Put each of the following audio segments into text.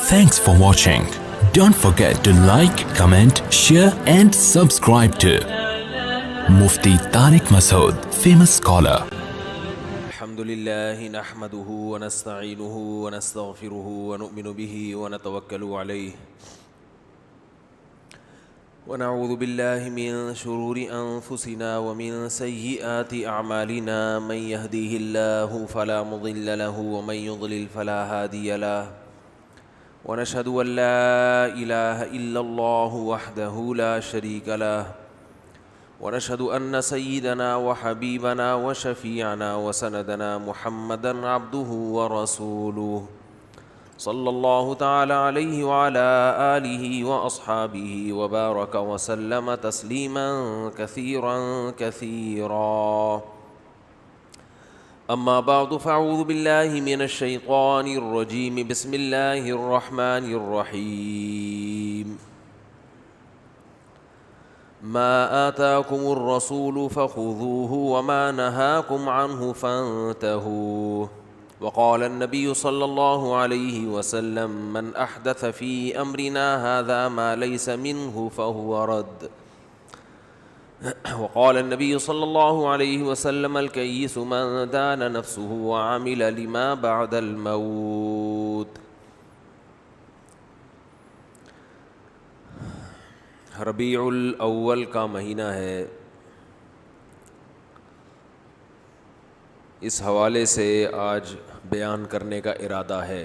Thanks for watching. Don't forget to like, comment, share and subscribe to Mufti Tariq Masood, famous scholar. الحمد لله نحمده ونستعينه ونستغفره ونؤمن به ونتوكل عليه ونعوذ بالله من شرور أنفسنا ومن سيئات أعمالنا من يهديه الله فلا مضل له ومن يضلل فلا هادي له ونشهد أن لا إله إلا الله وحده لا شريك له ونشهد أن سيدنا وحبيبنا وشفيعنا وسندنا محمدًا عبده ورسوله صلى الله تعالى عليه وعلى آله وأصحابه وبارك وسلم تسليمًا كثيرًا كثيرًا. أما بعد فأعوذ بالله من الشيطان الرجيم. بسم الله الرحمن الرحيم. ما آتاكم الرسول فخذوه وما نهاكم عنه فانتهوا. وقال النبي صلى الله عليه وسلم من أحدث في أمرنا هذا ما ليس منه فهو رد. وقال النبي صلى الله عليه وسلم الكيس من دان نفسه وعمل لما بعد الموت. ربیع الاول کا مہینہ ہے. اس حوالے سے آج بیان کرنے کا ارادہ ہے.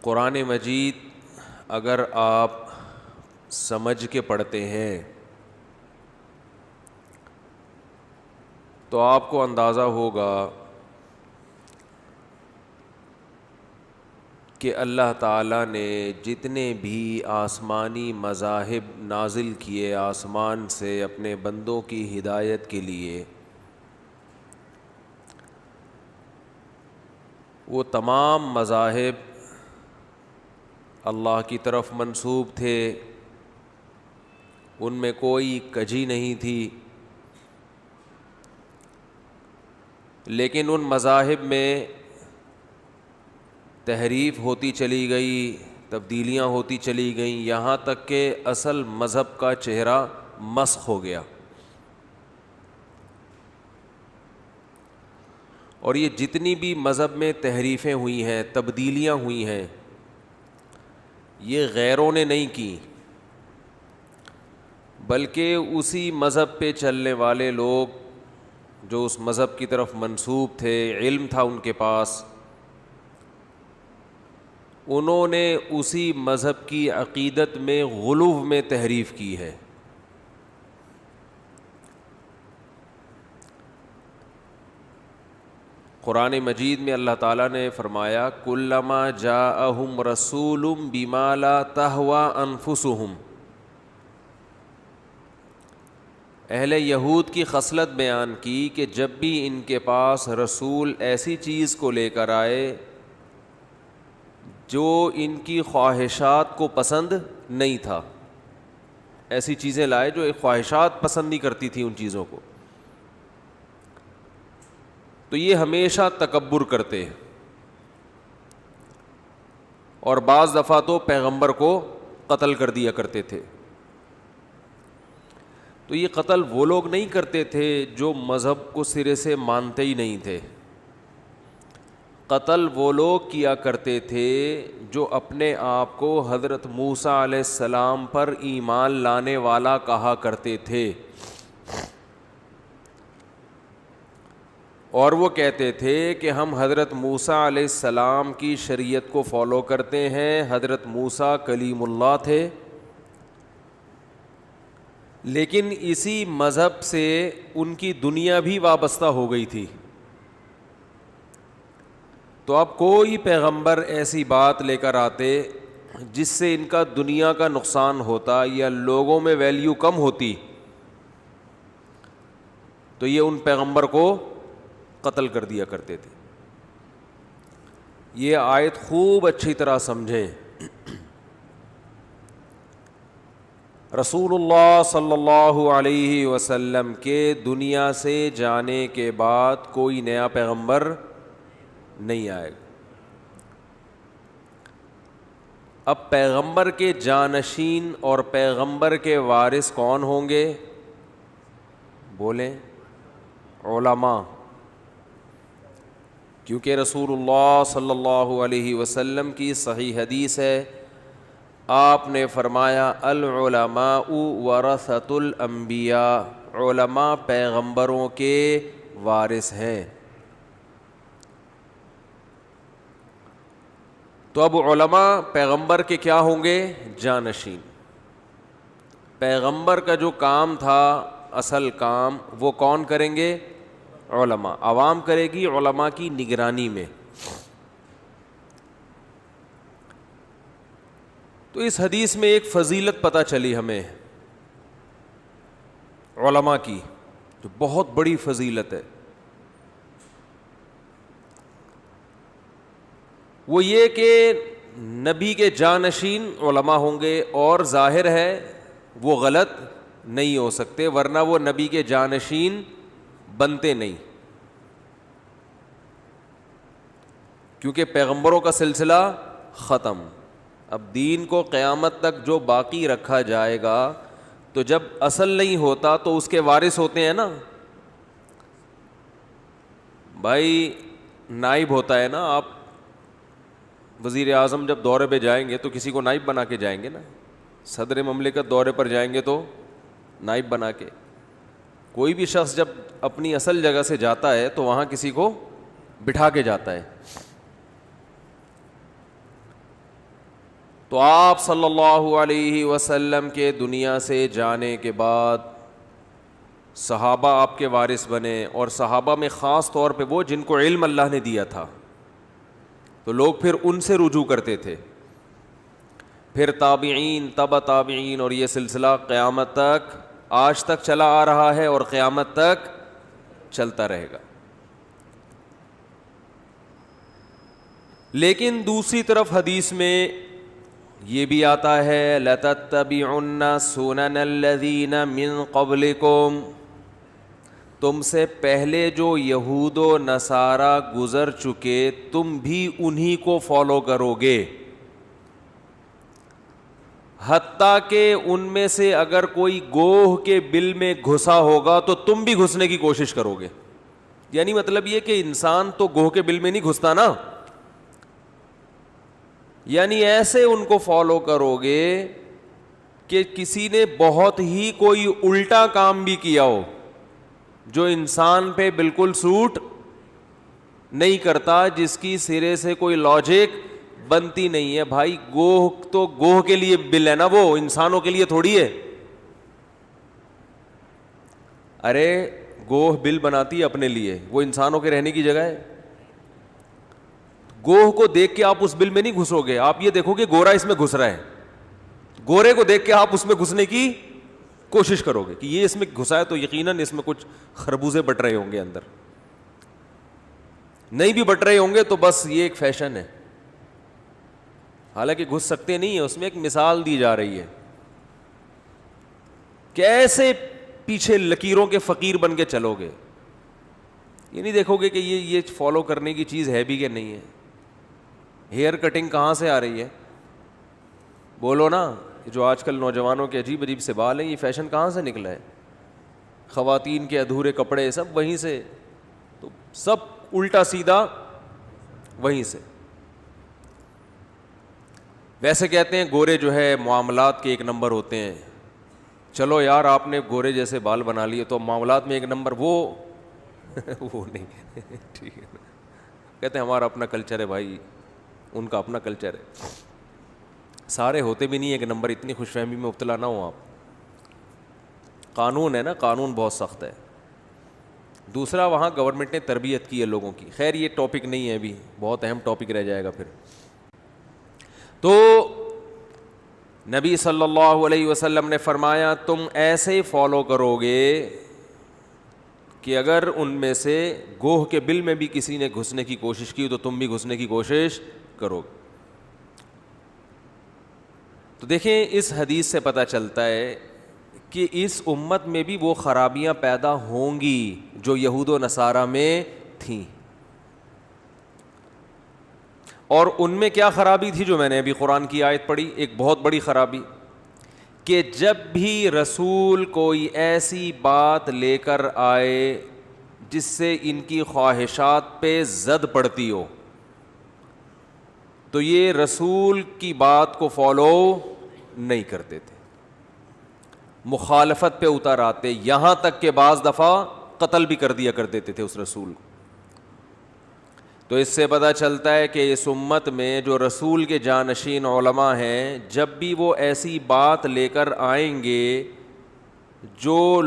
قرآن مجید اگر آپ سمجھ کے پڑھتے ہیں تو آپ کو اندازہ ہوگا کہ اللہ تعالیٰ نے جتنے بھی آسمانی مذاہب نازل کیے آسمان سے اپنے بندوں کی ہدایت کے لیے، وہ تمام مذاہب اللہ کی طرف منسوب تھے، ان میں کوئی کجی نہیں تھی. لیکن ان مذاہب میں تحریف ہوتی چلی گئی، تبدیلیاں ہوتی چلی گئیں، یہاں تک کہ اصل مذہب کا چہرہ مسخ ہو گیا. اور یہ جتنی بھی مذہب میں تحریفیں ہوئی ہیں، تبدیلیاں ہوئی ہیں، یہ غیروں نے نہیں کی، بلکہ اسی مذہب پہ چلنے والے لوگ جو اس مذہب کی طرف منسوب تھے، علم تھا ان کے پاس، انہوں نے اسی مذہب کی عقیدت میں غلو میں تحریف کی ہے. قرآن مجید میں اللہ تعالیٰ نے فرمایا کلما جاءہم رسول بما لا تہوی انفسہم. اہل یہود کی خصلت بیان کی کہ جب بھی ان کے پاس رسول ایسی چیز کو لے کر آئے جو ان کی خواہشات کو پسند نہیں تھا، ایسی چیزیں لائے جو خواہشات پسند نہیں کرتی تھی ان چیزوں کو، تو یہ ہمیشہ تکبر کرتے ہیں اور بعض دفعہ تو پیغمبر کو قتل کر دیا کرتے تھے. تو یہ قتل وہ لوگ نہیں کرتے تھے جو مذہب کو سرے سے مانتے ہی نہیں تھے، قتل وہ لوگ کیا کرتے تھے جو اپنے آپ کو حضرت موسیٰ علیہ السلام پر ایمان لانے والا کہا کرتے تھے، اور وہ کہتے تھے کہ ہم حضرت موسیٰ علیہ السلام کی شریعت کو فالو کرتے ہیں، حضرت موسیٰ کلیم اللہ تھے. لیکن اسی مذہب سے ان کی دنیا بھی وابستہ ہو گئی تھی. تو اب کوئی پیغمبر ایسی بات لے کر آتے جس سے ان کا دنیا کا نقصان ہوتا یا لوگوں میں ویلیو کم ہوتی، تو یہ ان پیغمبر کو قتل کر دیا کرتے تھے. یہ آیت خوب اچھی طرح سمجھیں. رسول اللہ صلی اللہ علیہ وسلم کے دنیا سے جانے کے بعد کوئی نیا پیغمبر نہیں آئے گا. اب پیغمبر کے جانشین اور پیغمبر کے وارث کون ہوں گے؟ بولیں. علماء. کیونکہ رسول اللہ صلی اللہ علیہ وسلم کی صحیح حدیث ہے، آپ نے فرمایا العلماء ورثۃ الانبیاء، علماء پیغمبروں کے وارث ہیں. تو اب علماء پیغمبر کے کیا ہوں گے؟ جانشین. پیغمبر کا جو کام تھا، اصل کام، وہ کون کریں گے؟ علماء. عوام کرے گی علماء کی نگرانی میں. تو اس حدیث میں ایک فضیلت پتہ چلی ہمیں علماء کی، جو بہت بڑی فضیلت ہے. وہ یہ کہ نبی کے جانشین علماء ہوں گے، اور ظاہر ہے وہ غلط نہیں ہو سکتے، ورنہ وہ نبی کے جانشین بنتے نہیں. کیونکہ پیغمبروں کا سلسلہ ختم. اب دین کو قیامت تک جو باقی رکھا جائے گا، تو جب اصل نہیں ہوتا تو اس کے وارث ہوتے ہیں نا. بھائی نائب ہوتا ہے نا، آپ وزیر اعظم جب دورے پہ جائیں گے تو کسی کو نائب بنا کے جائیں گے نا. صدر مملکت دورے پر جائیں گے تو نائب بنا کے. کوئی بھی شخص جب اپنی اصل جگہ سے جاتا ہے تو وہاں کسی کو بٹھا کے جاتا ہے. تو آپ صلی اللہ علیہ وسلم کے دنیا سے جانے کے بعد صحابہ آپ کے وارث بنے، اور صحابہ میں خاص طور پہ وہ جن کو علم اللہ نے دیا تھا، تو لوگ پھر ان سے رجوع کرتے تھے. پھر تابعین، تبع تابعین، اور یہ سلسلہ قیامت تک آج تک چلا آ رہا ہے اور قیامت تک چلتا رہے گا. لیکن دوسری طرف حدیث میں یہ بھی آتا ہے لَتَتَّبِعُنَّ سُنَنَ الَّذِينَ مِن قَبْلِكُمْ، تم سے پہلے جو یہود و نصارہ گزر چکے تم بھی انہی کو فالو کرو گے، حتیٰ کہ ان میں سے اگر کوئی گوہ کے بل میں گھسا ہوگا تو تم بھی گھسنے کی کوشش کرو گے. یعنی مطلب یہ کہ انسان تو گوہ کے بل میں نہیں گھستا نا، یعنی ایسے ان کو فالو کرو گے کہ کسی نے بہت ہی کوئی الٹا کام بھی کیا ہو جو انسان پہ بالکل سوٹ نہیں کرتا، جس کی سرے سے کوئی لاجک بنتی نہیں ہے. بھائی گوہ تو گوہ کے لیے بل ہے نا، وہ انسانوں کے لیے تھوڑی ہے. ارے گوہ بل بناتی ہے اپنے لیے، وہ انسانوں کے رہنے کی جگہ ہے. گوہ کو دیکھ کے آپ اس بل میں نہیں گھسو گے، آپ یہ دیکھو کہ گورا اس میں گھس رہا ہے. گورے کو دیکھ کے آپ اس میں گھسنے کی کوشش کرو گے کہ یہ اس میں گھسا ہے تو یقیناً اس میں کچھ خربوزے بٹ رہے ہوں گے اندر. نہیں بھی بٹ رہے ہوں گے تو بس یہ ایک فیشن ہے، حالانکہ گھس سکتے نہیں ہیں. اس میں ایک مثال دی جا رہی ہے. کیسے پیچھے لکیروں کے فقیر بن کے چلو گے، یہ نہیں دیکھو گے کہ یہ فالو کرنے کی چیز ہے بھی کہ نہیں ہے. ہیئر کٹنگ کہاں سے آ رہی ہے؟ بولو نا. جو آج کل نوجوانوں کے عجیب عجیب سے بال ہیں، یہ فیشن کہاں سے نکلا ہے؟ خواتین کے ادھورے کپڑے سب وہیں سے، تو سب الٹا سیدھا وہیں سے. ویسے کہتے ہیں گورے جو ہے معاملات کے ایک نمبر ہوتے ہیں. چلو یار آپ نے گورے جیسے بال بنا لیے تو معاملات میں ایک نمبر، وہ نہیں. ٹھیک ہے، کہتے ہیں ہمارا اپنا کلچر ہے بھائی، ان کا اپنا کلچر ہے. سارے ہوتے بھی نہیں ایک نمبر، اتنی خوش فہمی میں مبتلا نہ ہوں آپ. قانون ہے نا، قانون بہت سخت ہے. دوسرا وہاں گورنمنٹ نے تربیت کی ہے لوگوں کی. خیر یہ ٹاپک نہیں ہے ابھی، بہت اہم ٹاپک رہ جائے گا پھر. تو نبی صلی اللہ علیہ وسلم نے فرمایا تم ایسے فالو کرو گے کہ اگر ان میں سے گوہ کے بل میں بھی کسی نے گھسنے کی کوشش کی تو تم بھی گھسنے کی کوشش کرو گے. تو دیکھیں اس حدیث سے پتہ چلتا ہے کہ اس امت میں بھی وہ خرابیاں پیدا ہوں گی جو یہود و نصارہ میں تھیں. اور ان میں کیا خرابی تھی جو میں نے ابھی قرآن کی آیت پڑھی, ایک بہت بڑی خرابی, کہ جب بھی رسول کوئی ایسی بات لے کر آئے جس سے ان کی خواہشات پہ زد پڑتی ہو تو یہ رسول کی بات کو فالو نہیں کرتے تھے, مخالفت پہ اتر آتے, یہاں تک کہ بعض دفعہ قتل بھی کر دیا کر دیتے تھے اس رسول کو. تو اس سے پتہ چلتا ہے کہ اس امت میں جو رسول کے جانشین علماء ہیں, جب بھی وہ ایسی بات لے کر آئیں گے جو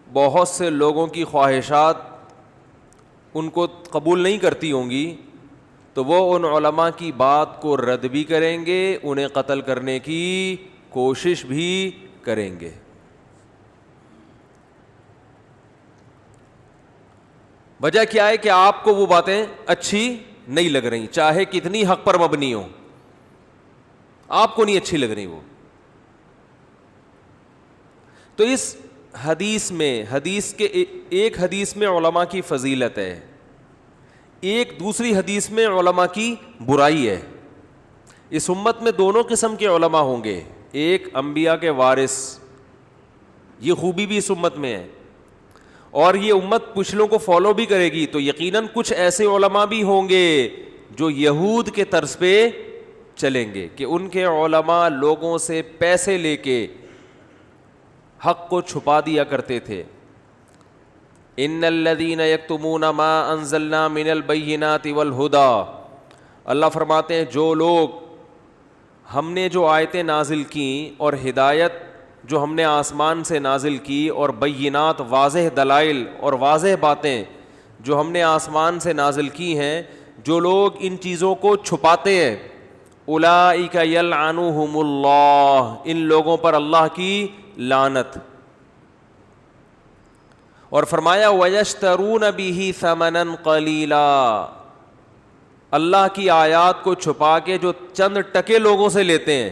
بہت سے لوگوں کی خواہشات ان کو قبول نہیں کرتی ہوں گی, تو وہ ان علماء کی بات کو رد بھی کریں گے, انہیں قتل کرنے کی کوشش بھی کریں گے. وجہ کیا ہے کہ آپ کو وہ باتیں اچھی نہیں لگ رہی, چاہے کتنی حق پر مبنی ہو, آپ کو نہیں اچھی لگ رہی وہ. تو اس حدیث میں, حدیث کے ایک حدیث میں علماء کی فضیلت ہے, ایک دوسری حدیث میں علماء کی برائی ہے. اس امت میں دونوں قسم کے علماء ہوں گے, ایک انبیاء کے وارث, یہ خوبی بھی اس امت میں ہے, اور یہ امت پچھلوں کو فالو بھی کرے گی, تو یقیناً کچھ ایسے علماء بھی ہوں گے جو یہود کے طرز پہ چلیں گے کہ ان کے علماء لوگوں سے پیسے لے کے حق کو چھپا دیا کرتے تھے. ان الذین یکتمون ما انزلنا من البینات والہدی, اللہ فرماتے ہیں جو لوگ ہم نے جو آیتیں نازل کیں اور ہدایت جو ہم نے آسمان سے نازل کی اور بینات واضح دلائل اور واضح باتیں جو ہم نے آسمان سے نازل کی ہیں, جو لوگ ان چیزوں کو چھپاتے ہیں, اولئک یلعنہم اللہ, ان لوگوں پر اللہ کی لعنت. اور فرمایا وَيَشْتَرُونَ بِهِ ثَمَنًا قَلِيلًا, اللہ کی آیات کو چھپا کے جو چند ٹکے لوگوں سے لیتے ہیں,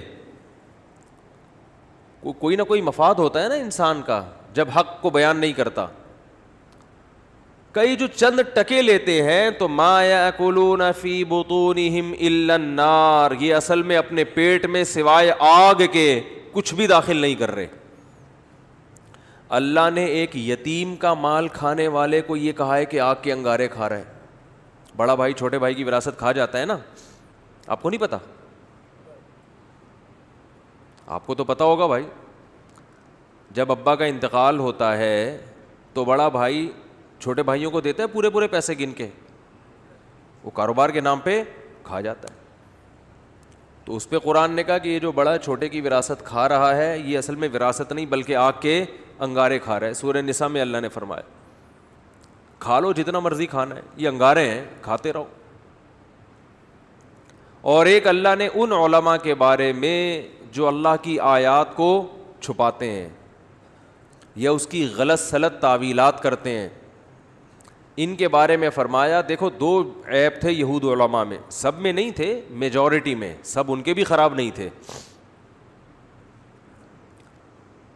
کوئی نہ کوئی مفاد ہوتا ہے نا انسان کا جب حق کو بیان نہیں کرتا, کئی جو چند ٹکے لیتے ہیں تو ما یاکلون فی بطونہم الا النار, یہ اصل میں اپنے پیٹ میں سوائے آگ کے کچھ بھی داخل نہیں کر رہے. اللہ نے ایک یتیم کا مال کھانے والے کو یہ کہا ہے کہ آگ کے انگارے کھا رہا ہے. بڑا بھائی چھوٹے بھائی کی وراثت کھا جاتا ہے نا, آپ کو نہیں پتا؟ آپ کو تو پتا ہوگا بھائی, جب ابا کا انتقال ہوتا ہے تو بڑا بھائی چھوٹے بھائیوں کو دیتا ہے پورے پورے پیسے گن کے, وہ کاروبار کے نام پہ کھا جاتا ہے. تو اس پہ قرآن نے کہا کہ یہ جو بڑا چھوٹے کی وراثت کھا رہا ہے یہ اصل میں وراثت نہیں بلکہ آگ کے انگارے کھا رہا ہے. سورہ نساء میں اللہ نے فرمایا کھا لو جتنا مرضی کھانا ہے, یہ انگارے ہیں, کھاتے رہو. اور ایک اللہ نے ان علماء کے بارے میں جو اللہ کی آیات کو چھپاتے ہیں یا اس کی غلط سلط تعویلات کرتے ہیں, ان کے بارے میں فرمایا دیکھو دو عیب تھے یہود علماء میں, سب میں نہیں تھے, میجورٹی میں, سب ان کے بھی خراب نہیں تھے,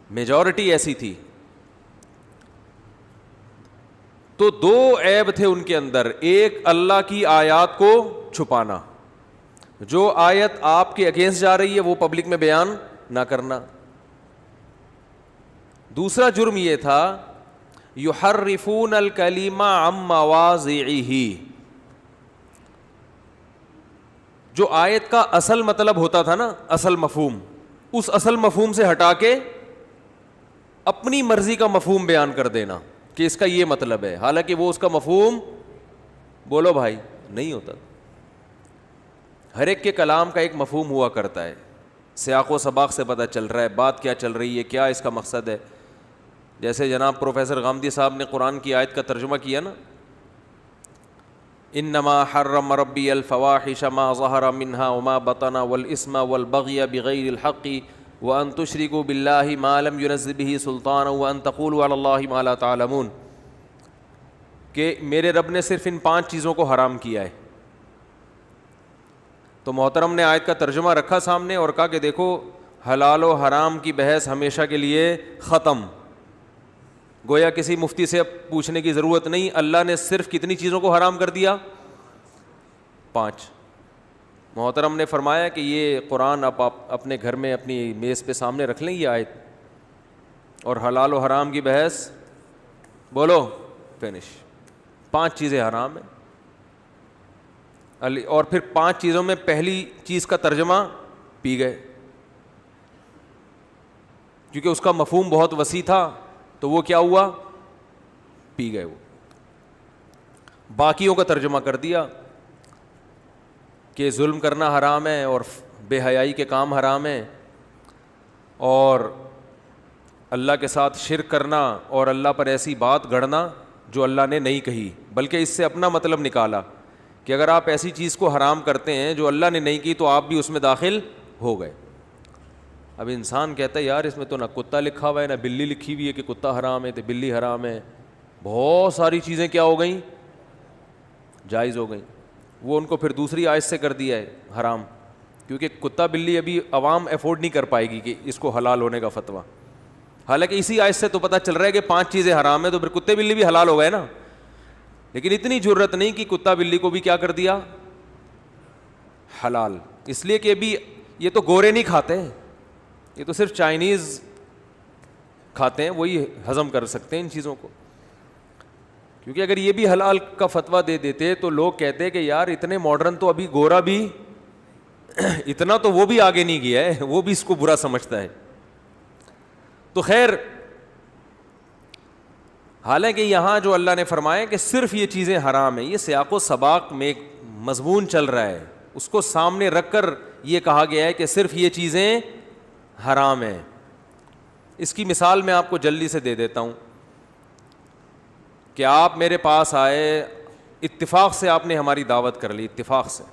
میجورٹی ایسی تھی. تو دو عیب تھے ان کے اندر, ایک اللہ کی آیات کو چھپانا, جو آیت آپ کے اگینسٹ جا رہی ہے وہ پبلک میں بیان نہ کرنا. دوسرا جرم یہ تھا یحرفون الکلم عن مواضعہ, جو آیت کا اصل مطلب ہوتا تھا نا, اصل مفہوم, اس اصل مفہوم سے ہٹا کے اپنی مرضی کا مفہوم بیان کر دینا کہ اس کا یہ مطلب ہے, حالانکہ وہ اس کا مفہوم بولو بھائی نہیں ہوتا. ہر ایک کے کلام کا ایک مفہوم ہوا کرتا ہے, سیاق و سباق سے پتہ چل رہا ہے بات کیا چل رہی ہے, کیا اس کا مقصد ہے. جیسے جناب پروفیسر غامدی صاحب نے قرآن کی آیت کا ترجمہ کیا نا, انما حرم ربی الفواحش ما ظہر منها وما بطن والاسم والبغی بغیر الحق وان تشرکوا باللہ ما لم ينزل به سلطانا وان تقولوا علی اللہ ما لا تعلمون, کہ میرے رب نے صرف ان 5 چیزوں کو حرام کیا ہے, تو محترم نے آیت کا ترجمہ رکھا سامنے اور کہا کہ دیکھو حلال و حرام کی بحث ہمیشہ کے لیے ختم. گویا کسی مفتی سے اب پوچھنے کی ضرورت نہیں, اللہ نے صرف کتنی چیزوں کو حرام کر دیا؟ 5. محترم نے فرمایا کہ یہ قرآن آپ اپنے گھر میں اپنی میز پہ سامنے رکھ لیں یہ آیت, اور حلال و حرام کی بحث بولو فنش. 5 چیزیں حرام ہیں, اور پھر 5 چیزوں میں پہلی چیز کا ترجمہ پی گئے, کیونکہ اس کا مفہوم بہت وسیع تھا تو وہ کیا ہوا؟ پی گئے. وہ باقیوں کا ترجمہ کر دیا کہ ظلم کرنا حرام ہے اور بے حیائی کے کام حرام ہیں, اور اللہ کے ساتھ شرک کرنا اور اللہ پر ایسی بات گڑنا جو اللہ نے نہیں کہی, بلکہ اس سے اپنا مطلب نکالا کہ اگر آپ ایسی چیز کو حرام کرتے ہیں جو اللہ نے نہیں کی تو آپ بھی اس میں داخل ہو گئے. اب انسان کہتا ہے یار اس میں تو نہ کتا لکھا ہوا ہے نہ بلی لکھی ہوئی ہے کہ کتا حرام ہے تو بلی حرام ہے, بہت ساری چیزیں کیا ہو گئیں؟ جائز ہو گئیں. وہ ان کو پھر دوسری آیت سے کر دیا ہے حرام, کیونکہ کتا بلی ابھی عوام افورڈ نہیں کر پائے گی کہ اس کو حلال ہونے کا فتویٰ, حالانکہ اسی آیت سے تو پتہ چل رہا ہے کہ 5 چیزیں حرام ہیں تو پھر کتے بلی بھی حلال ہو گئے نا. لیکن اتنی جرت نہیں کہ کتا بلی کو بھی کیا کر دیا؟ حلال. اس لیے کہ ابھی یہ تو گورے نہیں کھاتے ہیں, یہ تو صرف چائنیز کھاتے ہیں, وہی ہضم کر سکتے ہیں ان چیزوں کو. کیونکہ اگر یہ بھی حلال کا فتویٰ دے دیتے تو لوگ کہتے کہ یار اتنے ماڈرن تو ابھی گورا بھی اتنا تو وہ بھی آگے نہیں گیا ہے, وہ بھی اس کو برا سمجھتا ہے. تو خیر, حالانکہ یہاں جو اللہ نے فرمایا کہ صرف یہ چیزیں حرام ہیں, یہ سیاق و سباق میں ایک مضمون چل رہا ہے, اس کو سامنے رکھ کر یہ کہا گیا ہے کہ صرف یہ چیزیں حرام ہیں. اس کی مثال میں آپ کو جلدی سے دے دیتا ہوں کہ آپ میرے پاس آئے, اتفاق سے آپ نے ہماری دعوت کر لی, اتفاق سے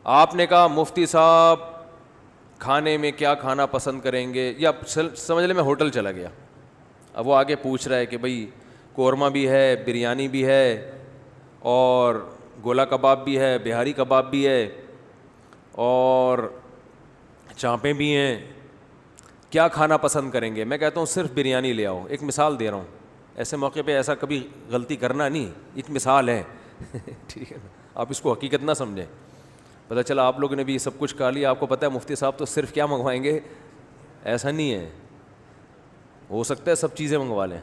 آپ نے کہا مفتی صاحب کھانے میں کیا کھانا پسند کریں گے, یا سمجھ لیں میں ہوٹل چلا گیا, اب وہ آگے پوچھ رہا ہے کہ بھائی قورمہ بھی ہے, بریانی بھی ہے, اور گولا کباب بھی ہے, بہاری کباب بھی ہے, اور چانپیں بھی ہیں, کیا کھانا پسند کریں گے؟ میں کہتا ہوں صرف بریانی لے آؤ. ایک مثال دے رہا ہوں, ایسے موقع پہ ایسا کبھی غلطی کرنا نہیں, ایک مثال ہے ٹھیک ہے نا, آپ اس کو حقیقت نہ سمجھیں. پتہ چلا آپ لوگوں نے بھی سب کچھ کہا لیا, آپ کو پتہ ہے مفتی صاحب تو صرف کیا منگوائیں گے, ایسا نہیں ہے, ہو سکتا ہے سب چیزیں منگوا لیں.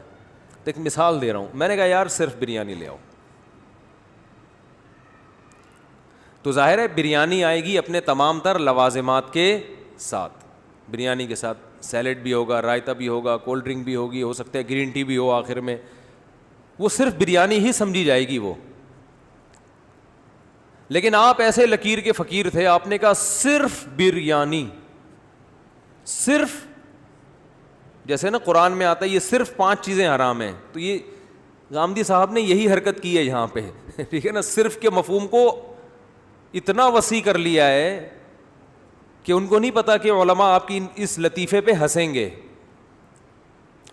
تو ایک مثال دے رہا ہوں, میں نے کہا یار صرف بریانی لے آؤ, تو ظاہر ہے بریانی آئے گی اپنے تمام تر لوازمات کے ساتھ. بریانی کے ساتھ سیلڈ بھی ہوگا, رائتا بھی ہوگا, کولڈ ڈرنک بھی ہوگی, ہو سکتا ہے گرین ٹی بھی ہو آخر میں, وہ صرف بریانی ہی سمجھی جائے گی وہ. لیکن آپ ایسے لکیر کے فقیر تھے, آپ نے کہا صرف بریانی, صرف, جیسے نا قرآن میں آتا ہے یہ صرف 5 چیزیں حرام ہیں, تو یہ غامدی صاحب نے یہی حرکت کی ہے یہاں پہ ٹھیک ہے نا, صرف کے مفہوم کو اتنا وسیع کر لیا ہے کہ ان کو نہیں پتا کہ علماء آپ کی اس لطیفے پہ ہنسیں گے,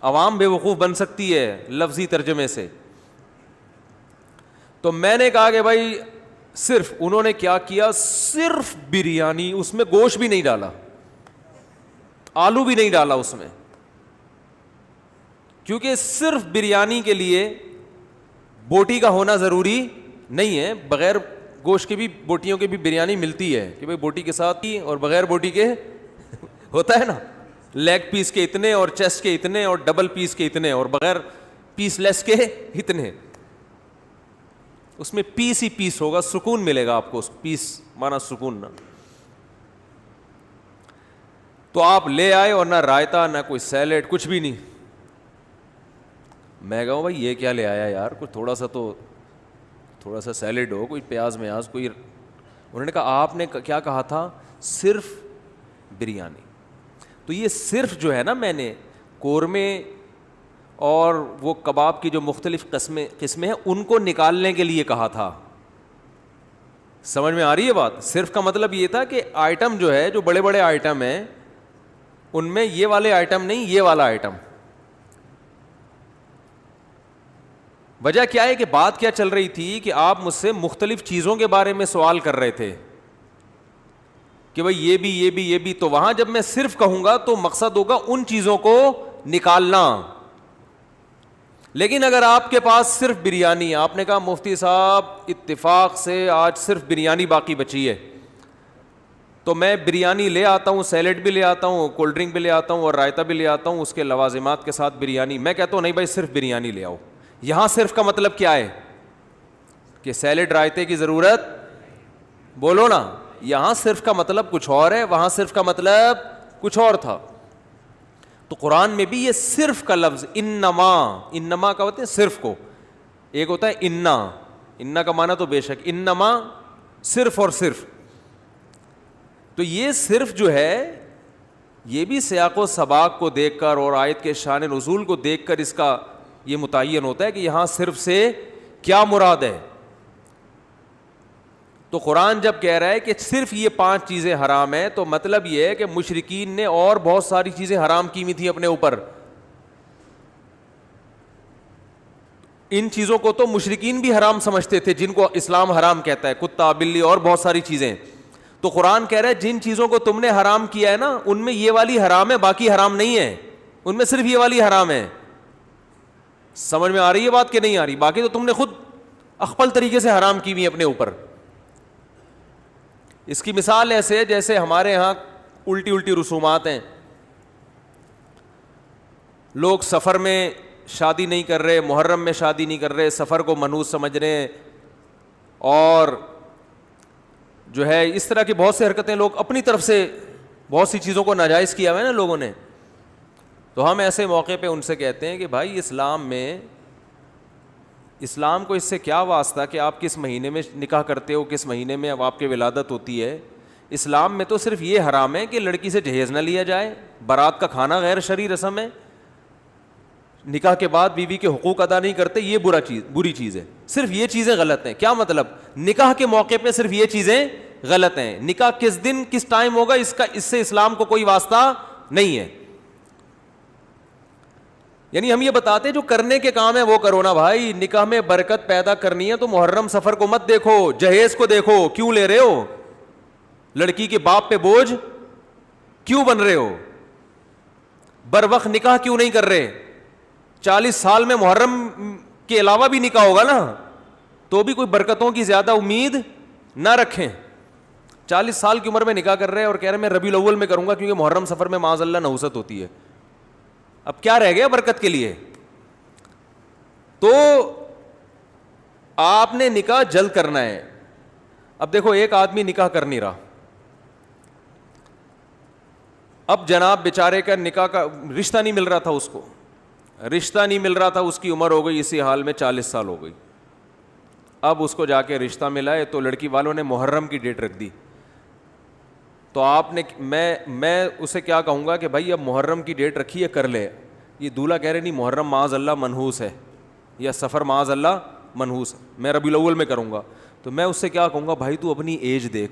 عوام بے وقوف بن سکتی ہے لفظی ترجمے سے. تو میں نے کہا کہ بھائی صرف, انہوں نے کیا کیا, صرف بریانی, اس میں گوشت بھی نہیں ڈالا, آلو بھی نہیں ڈالا اس میں, کیونکہ صرف بریانی کے لیے بوٹی کا ہونا ضروری نہیں ہے, بغیر گوشت کے بھی بوٹیوں کے بھی بریانی ملتی ہے کہ بھائی بوٹی کے ساتھ ہی, اور بغیر بوٹی کے ہوتا ہے نا, لیگ پیس کے اتنے اور چیسٹ کے اتنے اور ڈبل پیس کے اتنے اور بغیر پیس لیس کے اتنے, اس میں پیس ہی پیس ہوگا, سکون ملے گا آپ کو, اس پیس مانا سکون نا. تو آپ لے آئے اور نہ رائتا نہ کوئی سیلیڈ, کچھ بھی نہیں. میں کہوں بھائی یہ کیا لے آیا یار, کچھ تھوڑا سا سیلیڈ ہو, کوئی پیاز میاز کوئی. انہوں نے کہا آپ نے کیا کہا تھا, صرف بریانی. تو یہ صرف جو ہے نا, میں نے قورمے اور وہ کباب کی جو مختلف قسمیں ہیں ان کو نکالنے کے لیے کہا تھا. سمجھ میں آ رہی ہے بات؟ صرف کا مطلب یہ تھا کہ آئٹم جو ہے, جو بڑے بڑے آئٹم ہیں, ان میں یہ والے آئٹم نہیں, یہ والا آئٹم. وجہ کیا ہے کہ بات کیا چل رہی تھی کہ آپ مجھ سے مختلف چیزوں کے بارے میں سوال کر رہے تھے کہ بھائی یہ بھی یہ بھی یہ بھی, تو وہاں جب میں صرف کہوں گا تو مقصد ہوگا ان چیزوں کو نکالنا. لیکن اگر آپ کے پاس صرف بریانی, آپ نے کہا مفتی صاحب اتفاق سے آج صرف بریانی باقی بچی ہے, تو میں بریانی لے آتا ہوں, سیلیڈ بھی لے آتا ہوں, کولڈ ڈرنک بھی لے آتا ہوں اور رائتا بھی لے آتا ہوں, اس کے لوازمات کے ساتھ بریانی. میں کہتا ہوں نہیں بھائی صرف بریانی لے آؤ. یہاں صرف کا مطلب کیا ہے کہ سیلیڈ رائتے کی ضرورت, بولو نا. یہاں صرف کا مطلب کچھ اور ہے, وہاں صرف کا مطلب کچھ اور تھا. تو قرآن میں بھی یہ صرف کا لفظ انما کا ہوتا ہے صرف کو, ایک ہوتا ہے انا کا معنی تو بے شک, انما صرف اور صرف. تو یہ صرف جو ہے یہ بھی سیاق و سباق کو دیکھ کر اور آیت کے شان نزول کو دیکھ کر اس کا یہ متعین ہوتا ہے کہ یہاں صرف سے کیا مراد ہے. تو قرآن جب کہہ رہا ہے کہ صرف یہ 5 چیزیں حرام ہیں, تو مطلب یہ ہے کہ مشرکین نے اور بہت ساری چیزیں حرام کی ہوئی تھیں اپنے اوپر. ان چیزوں کو تو مشرکین بھی حرام سمجھتے تھے جن کو اسلام حرام کہتا ہے, کتا بلی اور بہت ساری چیزیں. تو قرآن کہہ رہا ہے جن چیزوں کو تم نے حرام کیا ہے نا, ان میں یہ والی حرام ہے, باقی حرام نہیں ہے, ان میں صرف یہ والی حرام ہے. سمجھ میں آ رہی ہے بات کہ نہیں آ رہی؟ باقی تو تم نے خود اخپل طریقے سے حرام کی ہوئی اپنے اوپر. اس کی مثال ایسے ہے جیسے ہمارے ہاں الٹی رسومات ہیں. لوگ سفر میں شادی نہیں کر رہے, محرم میں شادی نہیں کر رہے, سفر کو منحوس سمجھ رہے ہیں, اور جو ہے اس طرح کی بہت سی حرکتیں لوگ اپنی طرف سے بہت سی چیزوں کو ناجائز کیا ہوا ہے نا لوگوں نے. تو ہم ایسے موقع پہ ان سے کہتے ہیں کہ بھائی اسلام کو اس سے کیا واسطہ کہ آپ کس مہینے میں نکاح کرتے ہو, کس مہینے میں اب آپ کی ولادت ہوتی ہے. اسلام میں تو صرف یہ حرام ہے کہ لڑکی سے جہیز نہ لیا جائے, بارات کا کھانا غیر شرعی رسم ہے, نکاح کے بعد بیوی کے حقوق ادا نہیں کرتے, یہ بری چیز ہے. صرف یہ چیزیں غلط ہیں. کیا مطلب؟ نکاح کے موقع پہ صرف یہ چیزیں غلط ہیں. نکاح کس دن کس ٹائم ہوگا اس سے اسلام کو کوئی واسطہ نہیں ہے. یعنی ہم یہ بتاتے جو کرنے کے کام ہے وہ کرو نا بھائی. نکاح میں برکت پیدا کرنی ہے تو محرم سفر کو مت دیکھو, جہیز کو دیکھو. کیوں لے رہے ہو؟ لڑکی کے باپ پہ بوجھ کیوں بن رہے ہو؟ بر وقت نکاح کیوں نہیں کر رہے؟ 40 سال میں محرم کے علاوہ بھی نکاح ہوگا نا, تو بھی کوئی برکتوں کی زیادہ امید نہ رکھیں. 40 سال کی عمر میں نکاح کر رہے اور کہہ رہے میں ربیع الاول میں کروں گا کیونکہ محرم سفر میں معاذ اللہ نحوست ہوتی ہے. اب کیا رہ گیا برکت کے لیے؟ تو آپ نے نکاح جلد کرنا ہے. اب دیکھو ایک آدمی نکاح کر نہیں رہا, اب جناب بیچارے کا نکاح کا رشتہ نہیں مل رہا تھا, اس کو رشتہ نہیں مل رہا تھا, اس کی عمر ہو گئی اسی حال میں 40 سال ہو گئی. اب اس کو جا کے رشتہ ملا ہے تو لڑکی والوں نے محرم کی ڈیٹ رکھ دی. تو آپ نے میں اسے کیا کہوں گا کہ بھائی اب محرم کی ڈیٹ رکھی ہے, کر لے. یہ دولہا کہہ رہے نہیں محرم معاذ اللہ منحوس ہے یا سفر معاذ اللہ منحوس ہے, میں ربیع الاول میں کروں گا. تو میں اس سے کیا کہوں گا, بھائی تو اپنی ایج دیکھ.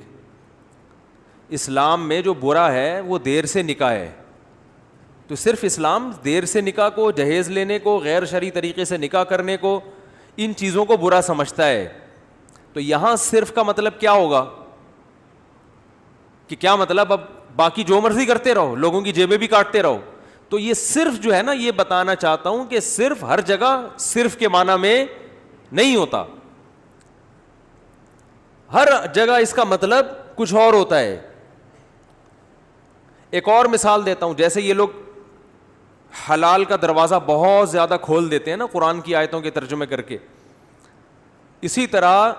اسلام میں جو برا ہے وہ دیر سے نکاح ہے. تو صرف اسلام دیر سے نکاح کو, جہیز لینے کو, غیر شرعی طریقے سے نکاح کرنے کو, ان چیزوں کو برا سمجھتا ہے. تو یہاں صرف کا مطلب کیا ہوگا کہ کیا مطلب اب باقی جو مرضی کرتے رہو, لوگوں کی جیبیں بھی کاٹتے رہو. تو یہ صرف جو ہے نا, یہ بتانا چاہتا ہوں کہ صرف ہر جگہ صرف کے معنی میں نہیں ہوتا, ہر جگہ اس کا مطلب کچھ اور ہوتا ہے. ایک اور مثال دیتا ہوں, جیسے یہ لوگ حلال کا دروازہ بہت زیادہ کھول دیتے ہیں نا قرآن کی آیتوں کے ترجمے کر کے, اسی طرح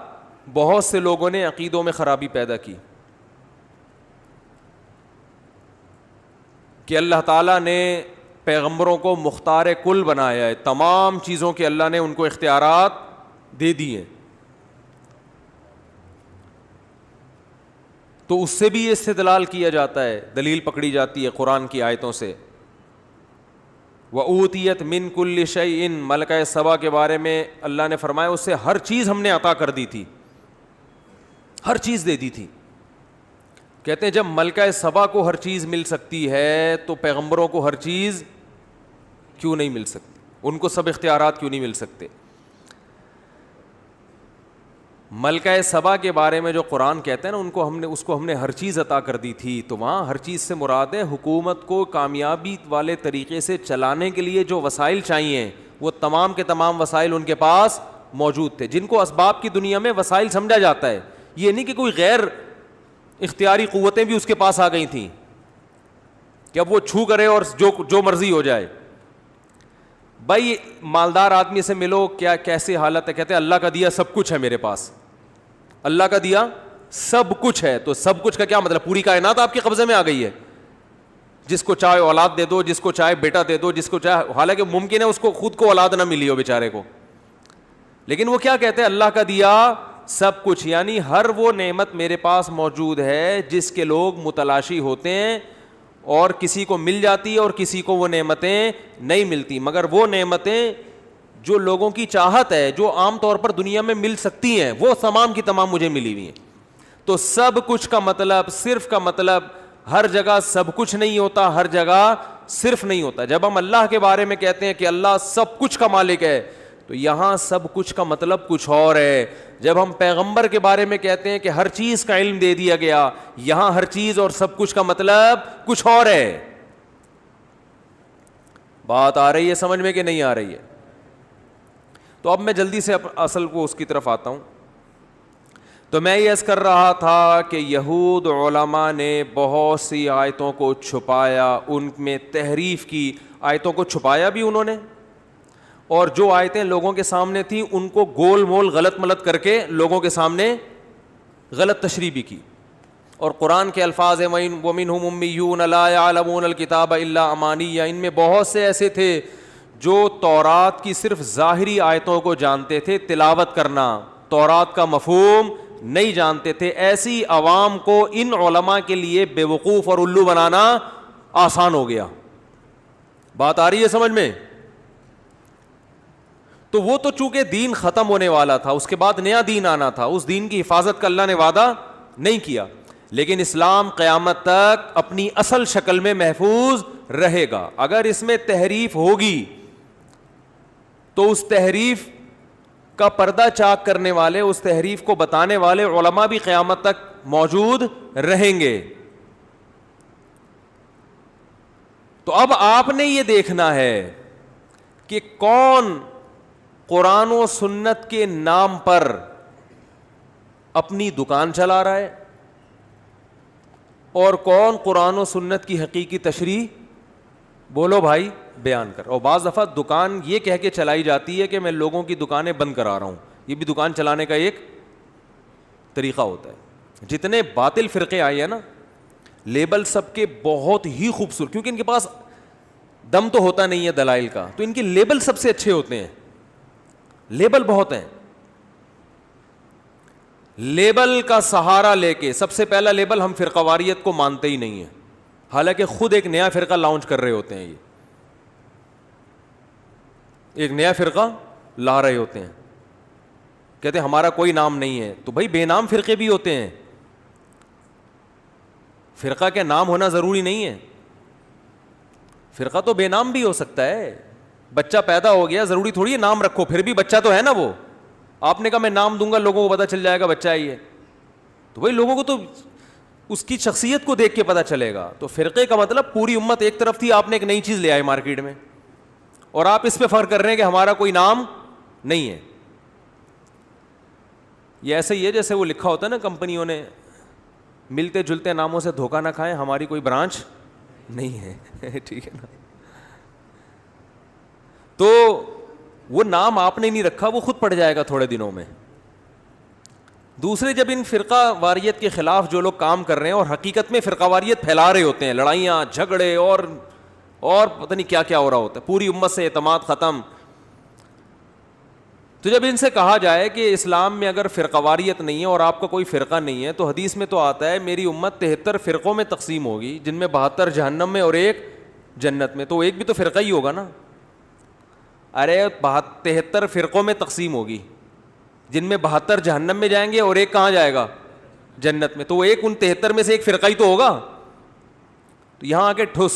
بہت سے لوگوں نے عقیدوں میں خرابی پیدا کی کہ اللہ تعالیٰ نے پیغمبروں کو مختار کل بنایا ہے, تمام چیزوں کے اللہ نے ان کو اختیارات دے دیے. تو اس سے بھی یہ استدلال کیا جاتا ہے, دلیل پکڑی جاتی ہے قرآن کی آیتوں سے. وَأُوتِيَتْ مِن كُلِّ شَيْءٍ, ملکہ سبا کے بارے میں اللہ نے فرمایا اس سے ہر چیز ہم نے عطا کر دی تھی, ہر چیز دے دی تھی. کہتے ہیں جب ملکہ سبا کو ہر چیز مل سکتی ہے تو پیغمبروں کو ہر چیز کیوں نہیں مل سکتی, ان کو سب اختیارات کیوں نہیں مل سکتے؟ ملکہ سبا کے بارے میں جو قرآن کہتے ہیں نا اس کو ہم نے ہر چیز عطا کر دی تھی. تو وہاں ہر چیز سے مراد ہے حکومت کو کامیابی والے طریقے سے چلانے کے لیے جو وسائل چاہیے وہ تمام کے تمام وسائل ان کے پاس موجود تھے, جن کو اسباب کی دنیا میں وسائل سمجھا جاتا ہے. یہ نہیں کہ کوئی غیر اختیاری قوتیں بھی اس کے پاس آ گئی تھیں کہ اب وہ چھو کرے اور جو مرضی ہو جائے. بھائی مالدار آدمی سے ملو, کیا کیسی حالت ہے, کہتے ہیں اللہ کا دیا سب کچھ ہے میرے پاس, اللہ کا دیا سب کچھ ہے. تو سب کچھ کا کیا مطلب؟ پوری کائنات آپ کے قبضے میں آ گئی ہے. جس کو چاہے اولاد دے دو, جس کو چاہے بیٹا دے دو, جس کو چاہے, حالانکہ ممکن ہے اس کو خود کو اولاد نہ ملی ہو بیچارے کو, لیکن وہ کیا کہتے ہیں اللہ کا دیا سب کچھ. یعنی ہر وہ نعمت میرے پاس موجود ہے جس کے لوگ متلاشی ہوتے ہیں اور کسی کو مل جاتی ہے اور کسی کو وہ نعمتیں نہیں ملتی, مگر وہ نعمتیں جو لوگوں کی چاہت ہے, جو عام طور پر دنیا میں مل سکتی ہیں, وہ تمام کی تمام مجھے ملی ہوئی ہیں. تو سب کچھ کا مطلب, صرف کا مطلب, ہر جگہ سب کچھ نہیں ہوتا, ہر جگہ صرف نہیں ہوتا. جب ہم اللہ کے بارے میں کہتے ہیں کہ اللہ سب کچھ کا مالک ہے, تو یہاں سب کچھ کا مطلب کچھ اور ہے. جب ہم پیغمبر کے بارے میں کہتے ہیں کہ ہر چیز کا علم دے دیا گیا, یہاں ہر چیز اور سب کچھ کا مطلب کچھ اور ہے. بات آ رہی ہے سمجھ میں کہ نہیں آ رہی ہے؟ تو اب میں جلدی سے اصل کو اس کی طرف آتا ہوں. تو میں یہ عرض کر رہا تھا کہ یہود علماء نے بہت سی آیتوں کو چھپایا, ان میں تحریف کی, آیتوں کو چھپایا بھی انہوں نے, اور جو آیتیں لوگوں کے سامنے تھیں ان کو گول مول غلط ملت کر کے لوگوں کے سامنے غلط تشریح بھی کی. اور قرآن کے الفاظ ہیں وَمِنْهُمْ أُمِّيُّونَ لَا يَعْلَمُونَ الْكِتَابَ إِلَّا أَمَانِيَّ, ان میں بہت سے ایسے تھے جو تورات کی صرف ظاہری آیتوں کو جانتے تھے, تلاوت کرنا, تورات کا مفہوم نہیں جانتے تھے. ایسی عوام کو ان علماء کے لیے بے وقوف اور الو بنانا آسان ہو گیا. بات آ رہی ہے سمجھ میں؟ تو وہ تو چونکہ دین ختم ہونے والا تھا, اس کے بعد نیا دین آنا تھا, اس دین کی حفاظت کا اللہ نے وعدہ نہیں کیا, لیکن اسلام قیامت تک اپنی اصل شکل میں محفوظ رہے گا. اگر اس میں تحریف ہوگی تو اس تحریف کا پردہ چاک کرنے والے, اس تحریف کو بتانے والے علماء بھی قیامت تک موجود رہیں گے. تو اب آپ نے یہ دیکھنا ہے کہ کون قرآن و سنت کے نام پر اپنی دکان چلا رہا ہے اور کون قرآن و سنت کی حقیقی تشریح, بولو بھائی, بیان کر. اور بعض دفعہ دکان یہ کہہ کے چلائی جاتی ہے کہ میں لوگوں کی دکانیں بند کرا رہا ہوں, یہ بھی دکان چلانے کا ایک طریقہ ہوتا ہے. جتنے باطل فرقے آئے ہیں نا, لیبل سب کے بہت ہی خوبصورت, کیونکہ ان کے پاس دم تو ہوتا نہیں ہے دلائل کا, تو ان کے لیبل سب سے اچھے ہوتے ہیں. لیبل بہت ہیں. لیبل کا سہارا لے کے, سب سے پہلا لیبل, ہم فرقہ واریت کو مانتے ہی نہیں ہیں, حالانکہ خود ایک نیا فرقہ لانچ کر رہے ہوتے ہیں. یہ ایک نیا فرقہ لا رہے ہوتے ہیں, کہتے ہیں ہمارا کوئی نام نہیں ہے. تو بھائی بے نام فرقے بھی ہوتے ہیں, فرقہ کے نام ہونا ضروری نہیں ہے. فرقہ تو بے نام بھی ہو سکتا ہے. بچہ پیدا ہو گیا, ضروری تھوڑی ہے نام رکھو, پھر بھی بچہ تو ہے نا وہ. آپ نے کہا میں نام دوں گا, لوگوں کو پتہ چل جائے گا بچہ ہی ہے, تو بھائی لوگوں کو تو اس کی شخصیت کو دیکھ کے پتہ چلے گا. تو فرقے کا مطلب پوری امت ایک طرف تھی, آپ نے ایک نئی چیز لے آئے مارکیٹ میں, اور آپ اس پہ فرق کر رہے ہیں کہ ہمارا کوئی نام نہیں ہے. یہ ایسے ہی ہے جیسے وہ لکھا ہوتا ہے نا کمپنیوں نے, ملتے جلتے ناموں سے دھوکہ نہ کھائیں, ہماری کوئی برانچ نہیں ہے. ٹھیک ہے نا. تو وہ نام آپ نے نہیں رکھا, وہ خود پڑ جائے گا تھوڑے دنوں میں. دوسرے, جب ان فرقہ واریت کے خلاف جو لوگ کام کر رہے ہیں اور حقیقت میں فرقہ واریت پھیلا رہے ہوتے ہیں, لڑائیاں جھگڑے اور پتہ نہیں کیا کیا ہو رہا ہوتا ہے, پوری امت سے اعتماد ختم. تو جب ان سے کہا جائے کہ اسلام میں اگر فرقہ واریت نہیں ہے اور آپ کا کوئی فرقہ نہیں ہے, تو حدیث میں تو آتا ہے میری امت 73 فرقوں میں تقسیم ہوگی, جن میں 72 جہنم میں اور ایک جنت میں. تو ایک بھی تو فرقہ ہی ہوگا نا. ارے 73 فرقوں میں تقسیم ہوگی, جن میں 72 جہنم میں جائیں گے اور ایک کہاں جائے گا؟ جنت میں. تو وہ ایک ان 73 میں سے ایک فرقہ ہی تو ہوگا. تو یہاں آ کے ٹھس,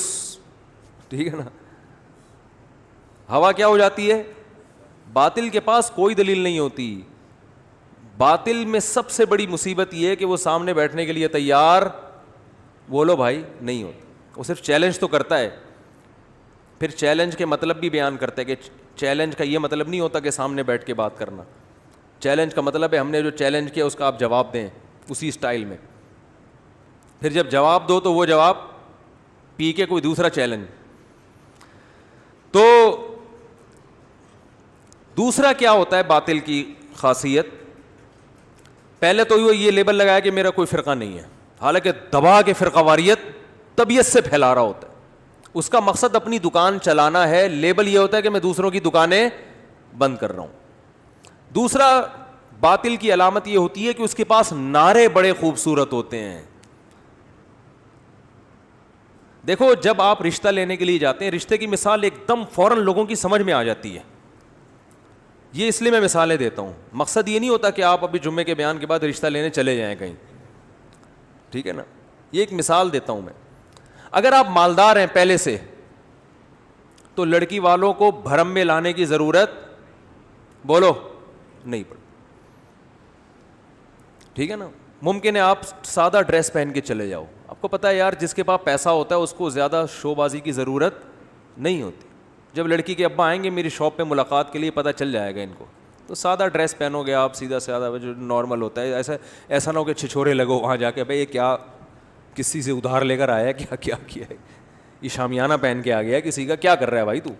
ٹھیک ہے نا, ہوا کیا ہو جاتی ہے, باطل کے پاس کوئی دلیل نہیں ہوتی, باطل میں سب سے بڑی مصیبت یہ ہے کہ وہ سامنے بیٹھنے کے لیے تیار بولو بھائی نہیں ہوتا. وہ صرف چیلنج تو کرتا ہے, پھر چیلنج کے مطلب بھی بیان کرتا ہے کہ چیلنج کا یہ مطلب نہیں ہوتا کہ سامنے بیٹھ کے بات کرنا. چیلنج کا مطلب ہے ہم نے جو چیلنج کیا اس کا آپ جواب دیں اسی اسٹائل میں. پھر جب جواب دو تو وہ جواب پی کے کوئی دوسرا چیلنج. تو دوسرا کیا ہوتا ہے باطل کی خاصیت, پہلے تو یہ لیبل لگایا کہ میرا کوئی فرقہ نہیں ہے, حالانکہ دبا کے فرقہ واریت طبیعت سے پھیلا رہا ہوتا ہے. اس کا مقصد اپنی دکان چلانا ہے, لیبل یہ ہوتا ہے کہ میں دوسروں کی دکانیں بند کر رہا ہوں. دوسرا باطل کی علامت یہ ہوتی ہے کہ اس کے پاس نعرے بڑے خوبصورت ہوتے ہیں. دیکھو جب آپ رشتہ لینے کے لیے جاتے ہیں, رشتے کی مثال ایک دم فوراً لوگوں کی سمجھ میں آ جاتی ہے. یہ اس لیے میں مثالیں دیتا ہوں, مقصد یہ نہیں ہوتا کہ آپ ابھی جمعے کے بیان کے بعد رشتہ لینے چلے جائیں کہیں, ٹھیک ہے نا. یہ ایک مثال دیتا ہوں میں. اگر آپ مالدار ہیں پہلے سے تو لڑکی والوں کو بھرم میں لانے کی ضرورت بولو نہیں پڑتی, ٹھیک ہے نا. ممکن ہے آپ سادہ ڈریس پہن کے چلے جاؤ, آپ کو پتہ ہے یار جس کے پاس پیسہ ہوتا ہے اس کو زیادہ شو بازی کی ضرورت نہیں ہوتی. جب لڑکی کے ابا آئیں گے میری شاپ پہ ملاقات کے لیے پتہ چل جائے گا ان کو, تو سادہ ڈریس پہنو گے آپ, سیدھا سادہ جو نارمل ہوتا ہے. ایسا نہ ہو کہ چھچھورے لگو وہاں جا کے, بھائی یہ کیا کسی سے ادھار لے کر آیا, کیا کیا کیا ہے, یہ شامیانہ پہن کے آ گیا کسی کا, کیا کر رہا ہے بھائی تو.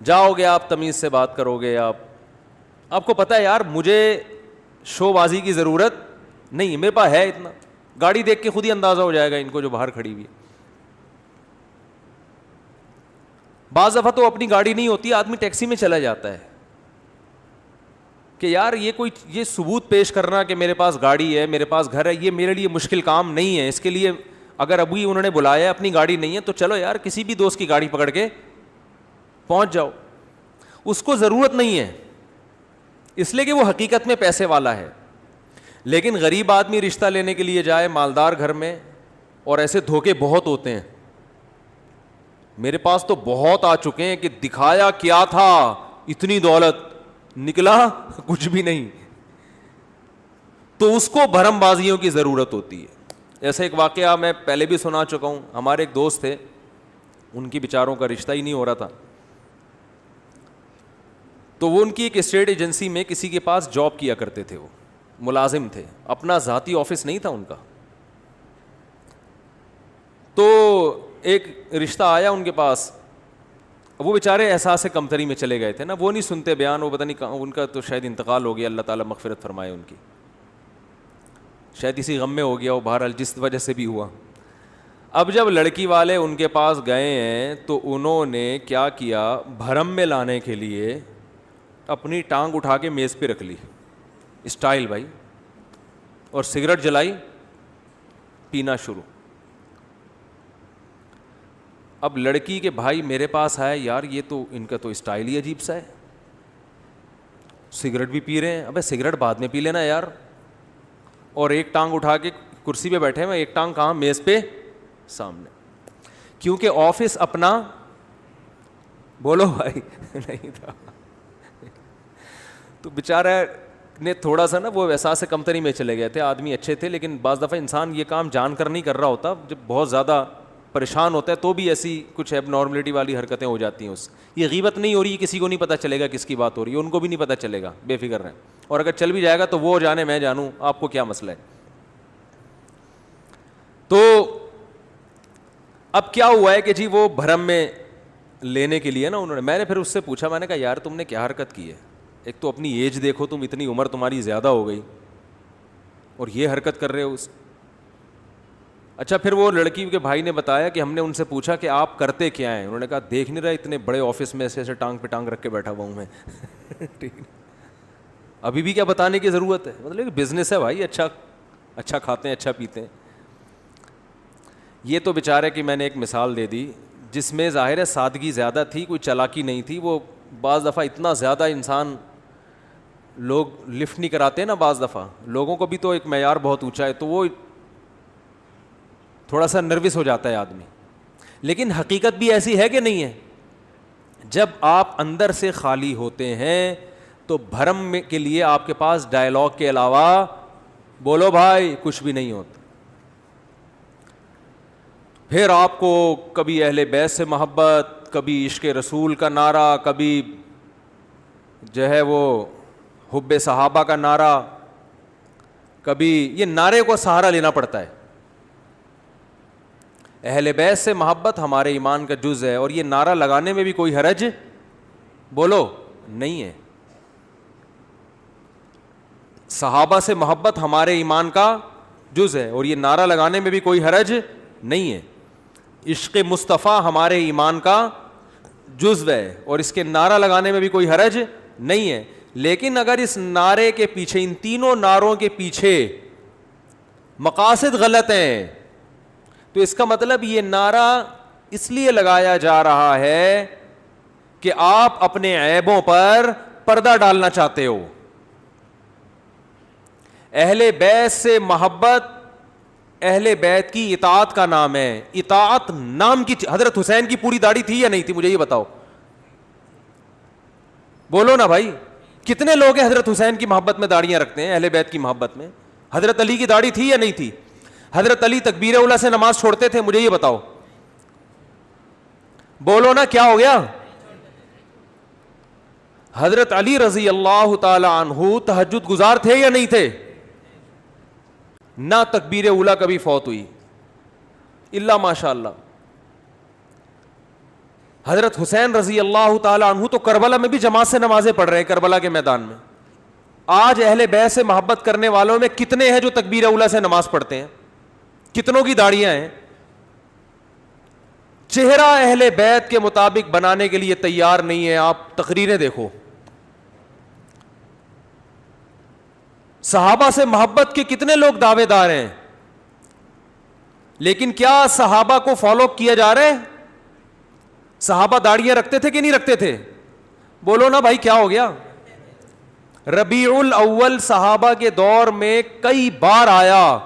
جاؤ گے آپ تمیز سے بات کرو گے, آپ کو پتہ ہے یار مجھے شو بازی کی ضرورت نہیں, میرے پاس ہے اتنا. گاڑی دیکھ کے خود ہی اندازہ ہو جائے گا ان کو جو باہر کھڑی ہوئی ہے. بعض دفعہ تو اپنی گاڑی نہیں ہوتی, آدمی ٹیکسی میں چلا جاتا ہے کہ یار یہ ثبوت پیش کرنا کہ میرے پاس گاڑی ہے, میرے پاس گھر ہے, یہ میرے لیے مشکل کام نہیں ہے. اس کے لیے اگر ابھی انہوں نے بلایا اپنی گاڑی نہیں ہے تو چلو یار کسی بھی دوست کی گاڑی پکڑ کے پہنچ جاؤ. اس کو ضرورت نہیں ہے اس لیے کہ وہ حقیقت میں پیسے والا ہے. لیکن غریب آدمی رشتہ لینے کے لیے جائے مالدار گھر میں, اور ایسے دھوکے بہت ہوتے ہیں. میرے پاس تو بہت آ چکے ہیں کہ دکھایا کیا تھا اتنی دولت, نکلا کچھ بھی نہیں. تو اس کو بھرم بازیوں کی ضرورت ہوتی ہے. ایسا ایک واقعہ میں پہلے بھی سنا چکا ہوں. ہمارے ایک دوست تھے, ان کی بیچاروں کا رشتہ ہی نہیں ہو رہا تھا, تو وہ ان کی ایک اسٹیٹ ایجنسی میں کسی کے پاس جاب کیا کرتے تھے, وہ ملازم تھے, اپنا ذاتی آفس نہیں تھا ان کا. تو ایک رشتہ آیا ان کے پاس, وہ بیچارے احساس کمتری میں چلے گئے تھے نا, وہ نہیں سنتے بیان, وہ پتہ نہیں ان کا تو شاید انتقال ہو گیا, اللہ تعالیٰ مغفرت فرمائے ان کی, شاید اسی غم میں ہو گیا وہ, بہرحال جس وجہ سے بھی ہوا. اب جب لڑکی والے ان کے پاس گئے ہیں تو انہوں نے کیا کیا, بھرم میں لانے کے لیے اپنی ٹانگ اٹھا کے میز پہ رکھ لی, اسٹائل بھائی, اور سگریٹ جلائی, پینا شروع. اب لڑکی کے بھائی میرے پاس آئے, یار یہ تو ان کا تو اسٹائل ہی عجیب سا ہے, سگریٹ بھی پی رہے ہیں. ابے سگریٹ بعد میں پی لینا یار, اور ایک ٹانگ اٹھا کے کرسی پہ بیٹھے ہیں, ایک ٹانگ کہاں, میز پہ سامنے, کیونکہ آفس اپنا بولو بھائی نہیں تھا. تو بیچارہ نے تھوڑا سا نا وہ احساس سے کمتری میں چلے گئے تھے. آدمی اچھے تھے لیکن بعض دفعہ انسان یہ کام جان کر نہیں کر رہا ہوتا, جب بہت زیادہ پریشان ہوتا ہے تو بھی ایسی کچھ ایب نارملٹی والی حرکتیں ہو جاتی ہیں. اس یہ غیبت نہیں ہو رہی, کسی کو نہیں پتہ چلے گا کس کی بات ہو رہی ہے, ان کو بھی نہیں پتہ چلے گا, بے فکر رہیں. اور اگر چل بھی جائے گا تو وہ جانے میں جانوں, آپ کو کیا مسئلہ ہے. تو اب کیا ہوا ہے کہ جی وہ بھرم میں لینے کے لیے نا انہوں نے, میں نے پھر اس سے پوچھا, میں نے کہا یار تم نے کیا حرکت کی ہے, ایک تو اپنی ایج دیکھو, تم اتنی عمر تمہاری زیادہ ہو گئی اور یہ حرکت کر رہے ہو. اچھا پھر وہ لڑکی کے بھائی نے بتایا کہ ہم نے ان سے پوچھا کہ آپ کرتے کیا ہیں, انہوں نے کہا دیکھ نہیں رہا اتنے بڑے آفس میں ایسے ٹانگ پہ ٹانگ رکھ کے بیٹھا ہوا ہوں میں. ٹھیک, ابھی بھی کیا بتانے کی ضرورت ہے, مطلب بزنس ہے بھائی, اچھا کھاتے ہیں, اچھا پیتے ہیں. یہ تو بیچارے کی میں نے ایک مثال دے دی جس میں ظاہر ہے سادگی زیادہ تھی, کوئی چالاکی نہیں تھی. وہ بعض دفعہ اتنا زیادہ انسان, لوگ لفٹ نہیں کراتے نا بعض دفعہ, لوگوں کو بھی تو ایک معیار بہت اونچا ہے, تو وہ تھوڑا سا نروس ہو جاتا ہے آدمی. لیکن حقیقت بھی ایسی ہے کہ نہیں ہے, جب آپ اندر سے خالی ہوتے ہیں تو بھرم کے لیے آپ کے پاس ڈائلاگ کے علاوہ بولو بھائی کچھ بھی نہیں ہوتا. پھر آپ کو کبھی اہل بیت سے محبت, کبھی عشق رسول کا نعرہ, کبھی جو ہے وہ حب صحابہ کا نعرہ, کبھی یہ نعرے کو سہارا لینا پڑتا ہے. اہل بیت سے محبت ہمارے ایمان کا جز ہے, اور یہ نعرہ لگانے میں بھی کوئی حرج بولو نہیں ہے. صحابہ سے محبت ہمارے ایمان کا جز ہے, اور یہ نعرہ لگانے میں بھی کوئی حرج نہیں ہے. عشق مصطفیٰ ہمارے ایمان کا جزو ہے, اور اس کے نعرہ لگانے میں بھی کوئی حرج نہیں ہے. لیکن اگر اس نعرے کے پیچھے, ان تینوں نعروں کے پیچھے مقاصد غلط ہیں, تو اس کا مطلب یہ نعرہ اس لیے لگایا جا رہا ہے کہ آپ اپنے عیبوں پر پردہ ڈالنا چاہتے ہو. اہل بیت سے محبت اہل بیت کی اطاعت کا نام ہے. اطاعت نام کی, حضرت حسین کی پوری داڑھی تھی یا نہیں تھی, مجھے یہ بتاؤ, بولو نا بھائی. کتنے لوگ ہیں حضرت حسین کی محبت میں داڑیاں رکھتے ہیں, اہل بیت کی محبت میں؟ حضرت علی کی داڑھی تھی یا نہیں تھی؟ حضرت علی تکبیر اولیٰ سے نماز چھوڑتے تھے, مجھے یہ بتاؤ, بولو نا کیا ہو گیا؟ حضرت علی رضی اللہ تعالی عنہ تہجد گزار تھے یا نہیں تھے؟ نہ تکبیر اولیٰ کبھی فوت ہوئی الا ماشاء اللہ. حضرت حسین رضی اللہ تعالی عنہ تو کربلا میں بھی جماعت سے نمازیں پڑھ رہے ہیں, کربلا کے میدان میں. آج اہل بیت سے محبت کرنے والوں میں کتنے ہیں جو تکبیر اولیٰ سے نماز پڑھتے ہیں؟ کتنوں کی داڑیاں ہیں؟ چہرہ اہل بیت کے مطابق بنانے کے لیے تیار نہیں ہے. آپ تقریریں دیکھو, صحابہ سے محبت کے کتنے لوگ دعوے دار ہیں, لیکن کیا صحابہ کو فالو کیا جا رہا ہے؟ صحابہ داڑیاں رکھتے تھے کہ نہیں رکھتے تھے؟ بولو نا بھائی کیا ہو گیا؟ ربیع الاول صحابہ کے دور میں کئی بار آیا,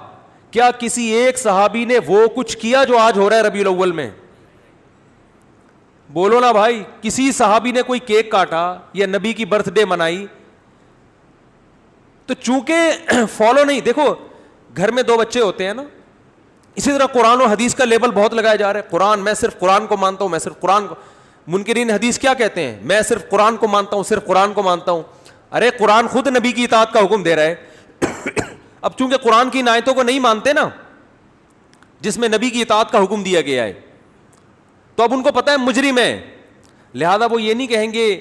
کیا کسی ایک صحابی نے وہ کچھ کیا جو آج ہو رہا ہے ربیع الاول میں؟ بولو نا بھائی. کسی صحابی نے کوئی کیک کاٹا یا نبی کی برتھ ڈے منائی؟ تو چونکہ فالو نہیں. دیکھو گھر میں 2 بچے ہوتے ہیں نا, اسی طرح قرآن و حدیث کا لیبل بہت لگایا جا رہا ہے. قرآن, میں صرف قرآن کو مانتا ہوں, میں صرف قرآن کو. منکرین حدیث کیا کہتے ہیں؟ میں صرف قرآن کو مانتا ہوں, صرف قرآن کو مانتا ہوں. ارے قرآن خود نبی کی اطاعت کا حکم دے رہا ہے. اب چونکہ قرآن کی آیتوں کو نہیں مانتے نا, جس میں نبی کی اطاعت کا حکم دیا گیا ہے, تو اب ان کو پتہ ہے مجرم ہے, لہذا وہ یہ نہیں کہیں گے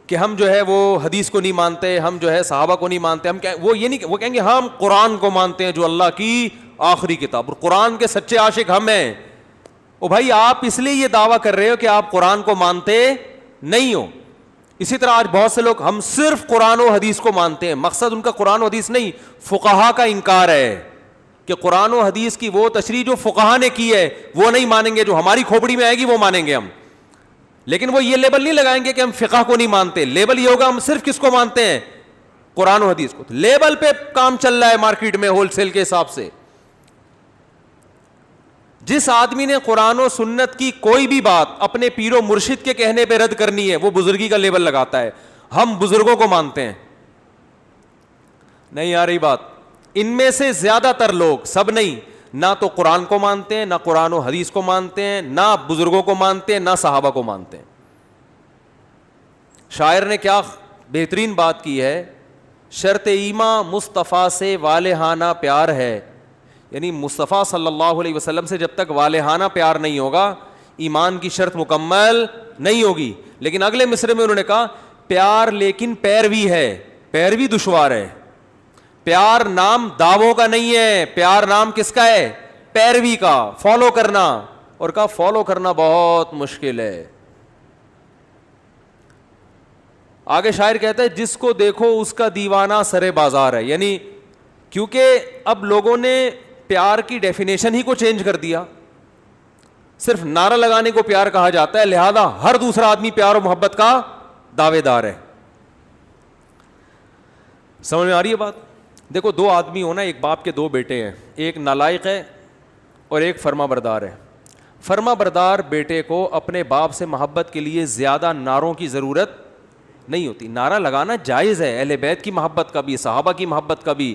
کہ ہم جو ہے وہ حدیث کو نہیں مانتے, ہم جو ہے صحابہ کو نہیں مانتے, وہ یہ نہیں, وہ کہیں گے ہم قرآن کو مانتے ہیں جو اللہ کی آخری کتاب, اور قرآن کے سچے عاشق ہم ہیں. او بھائی آپ اس لیے یہ دعویٰ کر رہے ہو کہ آپ قرآن کو مانتے نہیں ہو. اسی طرح آج بہت سے لوگ ہم صرف قرآن و حدیث کو مانتے ہیں. مقصد ان کا قرآن و حدیث نہیں, فقہا کا انکار ہے کہ قرآن و حدیث کی وہ تشریح جو فقہا نے کی ہے وہ نہیں مانیں گے, جو ہماری کھوپڑی میں آئے گی وہ مانیں گے ہم. لیکن وہ یہ لیبل نہیں لگائیں گے کہ ہم فقہ کو نہیں مانتے. لیبل یہ ہوگا ہم صرف کس کو مانتے ہیں؟ قرآن و حدیث کو. لیبل پہ کام چل رہا ہے مارکیٹ میں ہول سیل کے حساب سے. جس آدمی نے قرآن و سنت کی کوئی بھی بات اپنے پیر و مرشد کے کہنے پہ رد کرنی ہے, وہ بزرگی کا لیبل لگاتا ہے, ہم بزرگوں کو مانتے ہیں. نہیں آ رہی بات؟ ان میں سے زیادہ تر لوگ, سب نہیں, نہ تو قرآن کو مانتے ہیں, نہ قرآن و حدیث کو مانتے ہیں, نہ بزرگوں کو مانتے ہیں, نہ صحابہ کو مانتے ہیں. شاعر نے کیا بہترین بات کی ہے, شرط ایمان مصطفیٰ سے والہانہ پیار ہے. یعنی مصطفیٰ صلی اللہ علیہ وسلم سے جب تک والہانہ پیار نہیں ہوگا ایمان کی شرط مکمل نہیں ہوگی. لیکن اگلے مصرے میں انہوں نے کہا پیار لیکن پیروی ہے, پیروی دشوار ہے. پیار نام دعووں کا نہیں ہے, پیار نام کس کا ہے؟ پیروی کا, فالو کرنا. اور کہا فالو کرنا بہت مشکل ہے. آگے شاعر کہتا ہے جس کو دیکھو اس کا دیوانہ سرے بازار ہے. یعنی کیونکہ اب لوگوں نے پیار کی ڈیفینیشن ہی کو چینج کر دیا, صرف نعرہ لگانے کو پیار کہا جاتا ہے, لہذا ہر دوسرا آدمی پیار و محبت کا دعوے دار ہے. سمجھ میں آ رہی ہے بات؟ دیکھو 2 آدمی ہونا, ایک باپ کے 2 بیٹے ہیں, ایک نالائق ہے اور ایک فرما بردار ہے. فرما بردار بیٹے کو اپنے باپ سے محبت کے لیے زیادہ نعروں کی ضرورت نہیں ہوتی. نعرہ لگانا جائز ہے, اہل بیت کی محبت کا بھی, صحابہ کی محبت کا بھی.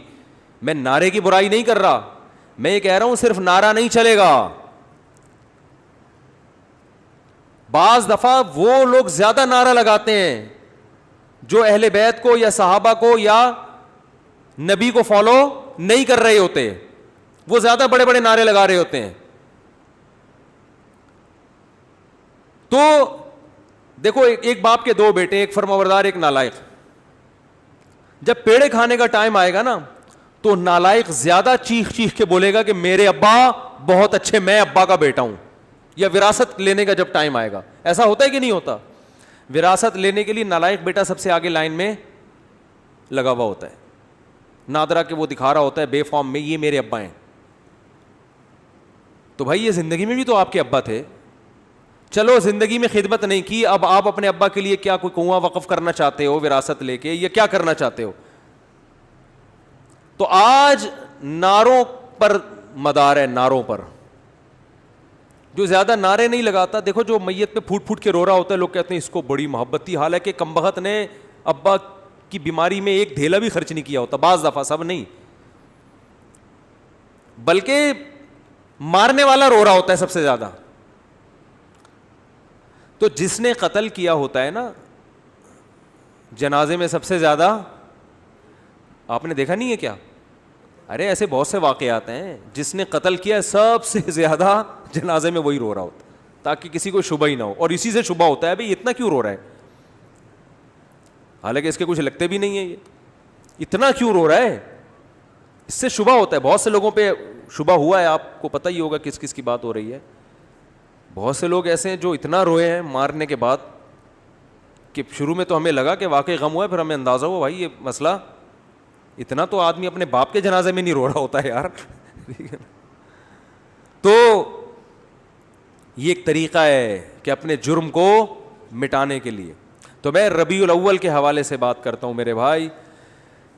میں نعرے کی برائی نہیں کر رہا, میں یہ کہہ رہا ہوں صرف نعرہ نہیں چلے گا. بعض دفعہ وہ لوگ زیادہ نعرہ لگاتے ہیں جو اہل بیت کو یا صحابہ کو یا نبی کو فالو نہیں کر رہے ہوتے, وہ زیادہ بڑے بڑے نعرے لگا رہے ہوتے ہیں. تو دیکھو ایک باپ کے دو بیٹے, ایک فرمانبردار ایک نالائق. جب پیڑے کھانے کا ٹائم آئے گا نا تو نالائق زیادہ چیخ چیخ کے بولے گا کہ میرے ابا بہت اچھے, میں ابا کا بیٹا ہوں. یا وراثت لینے کا جب ٹائم آئے گا, ایسا ہوتا ہے کہ نہیں ہوتا؟ وراثت لینے کے لیے نالائق بیٹا سب سے آگے لائن میں لگا ہوا ہوتا ہے, نادرا کہ وہ دکھا رہا ہوتا ہے بے فارم میں, یہ میرے ابا ہیں. تو بھائی یہ زندگی میں بھی تو آپ کے ابا تھے. چلو زندگی میں خدمت نہیں کی, اب آپ اپنے ابا کے لیے کیا کوئی کنواں وقف کرنا چاہتے ہو وراثت لے کے, یا کیا کرنا چاہتے ہو؟ تو آج نعروں پر مدار ہے, نعروں پر. جو زیادہ نعرے نہیں لگاتا, دیکھو جو میت پہ پھوٹ پھوٹ کے رو رہا ہوتا ہے, لوگ کہتے ہیں اس کو بڑی محبت تھی, حالانکہ کمبخت نے ابا کی بیماری میں ایک ڈھیلا بھی خرچ نہیں کیا ہوتا. بعض دفعہ, سب نہیں, بلکہ مارنے والا رو رہا ہوتا ہے سب سے زیادہ. تو جس نے قتل کیا ہوتا ہے نا, جنازے میں سب سے زیادہ, آپ نے دیکھا نہیں ہے کیا؟ ارے ایسے بہت سے واقعات ہیں, جس نے قتل کیا سب سے زیادہ جنازے میں وہی رو رہا ہوتا ہے, تاکہ کسی کو شبہ ہی نہ ہو. اور اسی سے شبہ ہوتا ہے بھئی اتنا کیوں رو رہا ہے, حالانکہ اس کے کچھ لگتے بھی نہیں ہے, یہ اتنا کیوں رو رہا ہے, اس سے شبہ ہوتا ہے. بہت سے لوگوں پہ شبہ ہوا ہے, آپ کو پتہ ہی ہوگا کس کس کی بات ہو رہی ہے. بہت سے لوگ ایسے ہیں جو اتنا روئے ہیں مارنے کے بعد کہ شروع میں تو ہمیں لگا کہ واقعی غم ہوا ہے, پھر ہمیں اندازہ ہوا بھائی یہ مسئلہ, اتنا تو آدمی اپنے باپ کے جنازے میں نہیں رو رہا ہوتا ہے یار. تو یہ ایک طریقہ ہے کہ اپنے جرم کو مٹانے کے لیے. تو میں ربیع الاول کے حوالے سے بات کرتا ہوں میرے بھائی.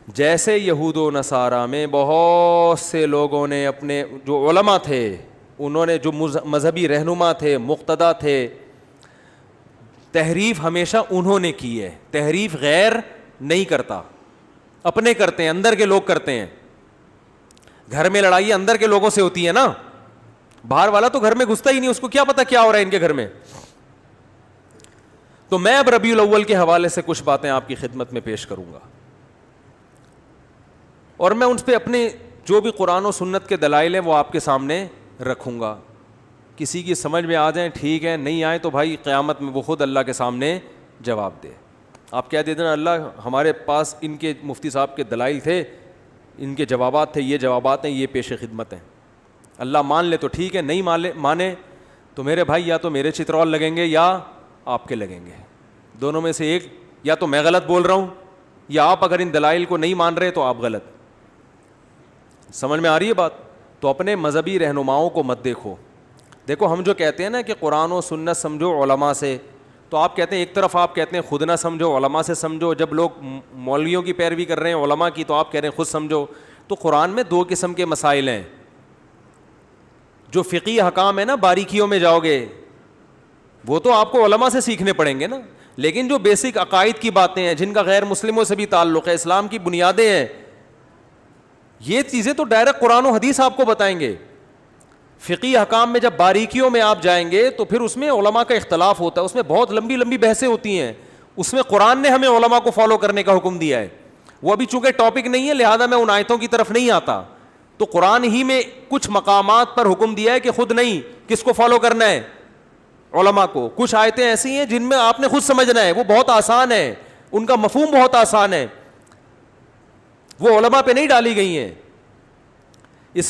جیسے یہود و نصارہ میں بہت سے لوگوں نے اپنے جو علماء تھے, انہوں نے جو مذہبی رہنما تھے, مقتدا تھے, تحریف ہمیشہ انہوں نے کی ہے. تحریف غیر نہیں کرتا, اپنے کرتے ہیں, اندر کے لوگ کرتے ہیں. گھر میں لڑائی اندر کے لوگوں سے ہوتی ہے نا, باہر والا تو گھر میں گھستا ہی نہیں, اس کو کیا پتا کیا ہو رہا ہے ان کے گھر میں. تو میں اب ربیع الاول کے حوالے سے کچھ باتیں آپ کی خدمت میں پیش کروں گا, اور میں ان پہ اپنے جو بھی قرآن و سنت کے دلائل ہیں وہ آپ کے سامنے رکھوں گا. کسی کی سمجھ میں آ جائیں ٹھیک ہے, نہیں آئے تو بھائی قیامت میں وہ خود اللہ کے سامنے جواب دے. آپ کہہ دیتے نا اللہ ہمارے پاس ان کے مفتی صاحب کے دلائل تھے, ان کے جوابات تھے, یہ جوابات ہیں, یہ پیش خدمت ہیں. اللہ مان لے تو ٹھیک ہے, نہیں مانے تو میرے بھائی یا تو میرے چترول لگیں گے یا آپ کے لگیں گے, دونوں میں سے ایک. یا تو میں غلط بول رہا ہوں, یا آپ اگر ان دلائل کو نہیں مان رہے تو آپ غلط. سمجھ میں آ رہی ہے بات؟ تو اپنے مذہبی رہنماؤں کو مت دیکھو. دیکھو ہم جو کہتے ہیں نا کہ قرآن و سنت سمجھو علماء سے, تو آپ کہتے ہیں ایک طرف آپ کہتے ہیں خود نہ سمجھو, علماء سے سمجھو. جب لوگ مولویوں کی پیروی کر رہے ہیں علماء کی, تو آپ کہہ رہے ہیں خود سمجھو. تو قرآن میں دو قسم کے مسائل ہیں. جو فقہی احکام ہے نا, باریکیوں میں جاؤ گے وہ تو آپ کو علماء سے سیکھنے پڑیں گے نا, لیکن جو بیسک عقائد کی باتیں ہیں جن کا غیر مسلموں سے بھی تعلق ہے, اسلام کی بنیادیں ہیں, یہ چیزیں تو ڈائریکٹ قرآن و حدیث آپ کو بتائیں گے. فقہی احکام میں جب باریکیوں میں آپ جائیں گے تو پھر اس میں علماء کا اختلاف ہوتا ہے, اس میں بہت لمبی لمبی بحثیں ہوتی ہیں. اس میں قرآن نے ہمیں علماء کو فالو کرنے کا حکم دیا ہے. وہ ابھی چونکہ ٹاپک نہیں ہے لہذا میں ان آیتوں کی طرف نہیں آتا. تو قرآن ہی میں کچھ مقامات پر حکم دیا ہے کہ خود نہیں, کس کو فالو کرنا ہے؟ علماء کو. کچھ آیتیں ایسی ہیں جن میں آپ نے خود سمجھنا ہے, وہ بہت آسان ہے, ان کا مفہوم بہت آسان ہے, وہ علماء پہ نہیں ڈالی گئی ہیں.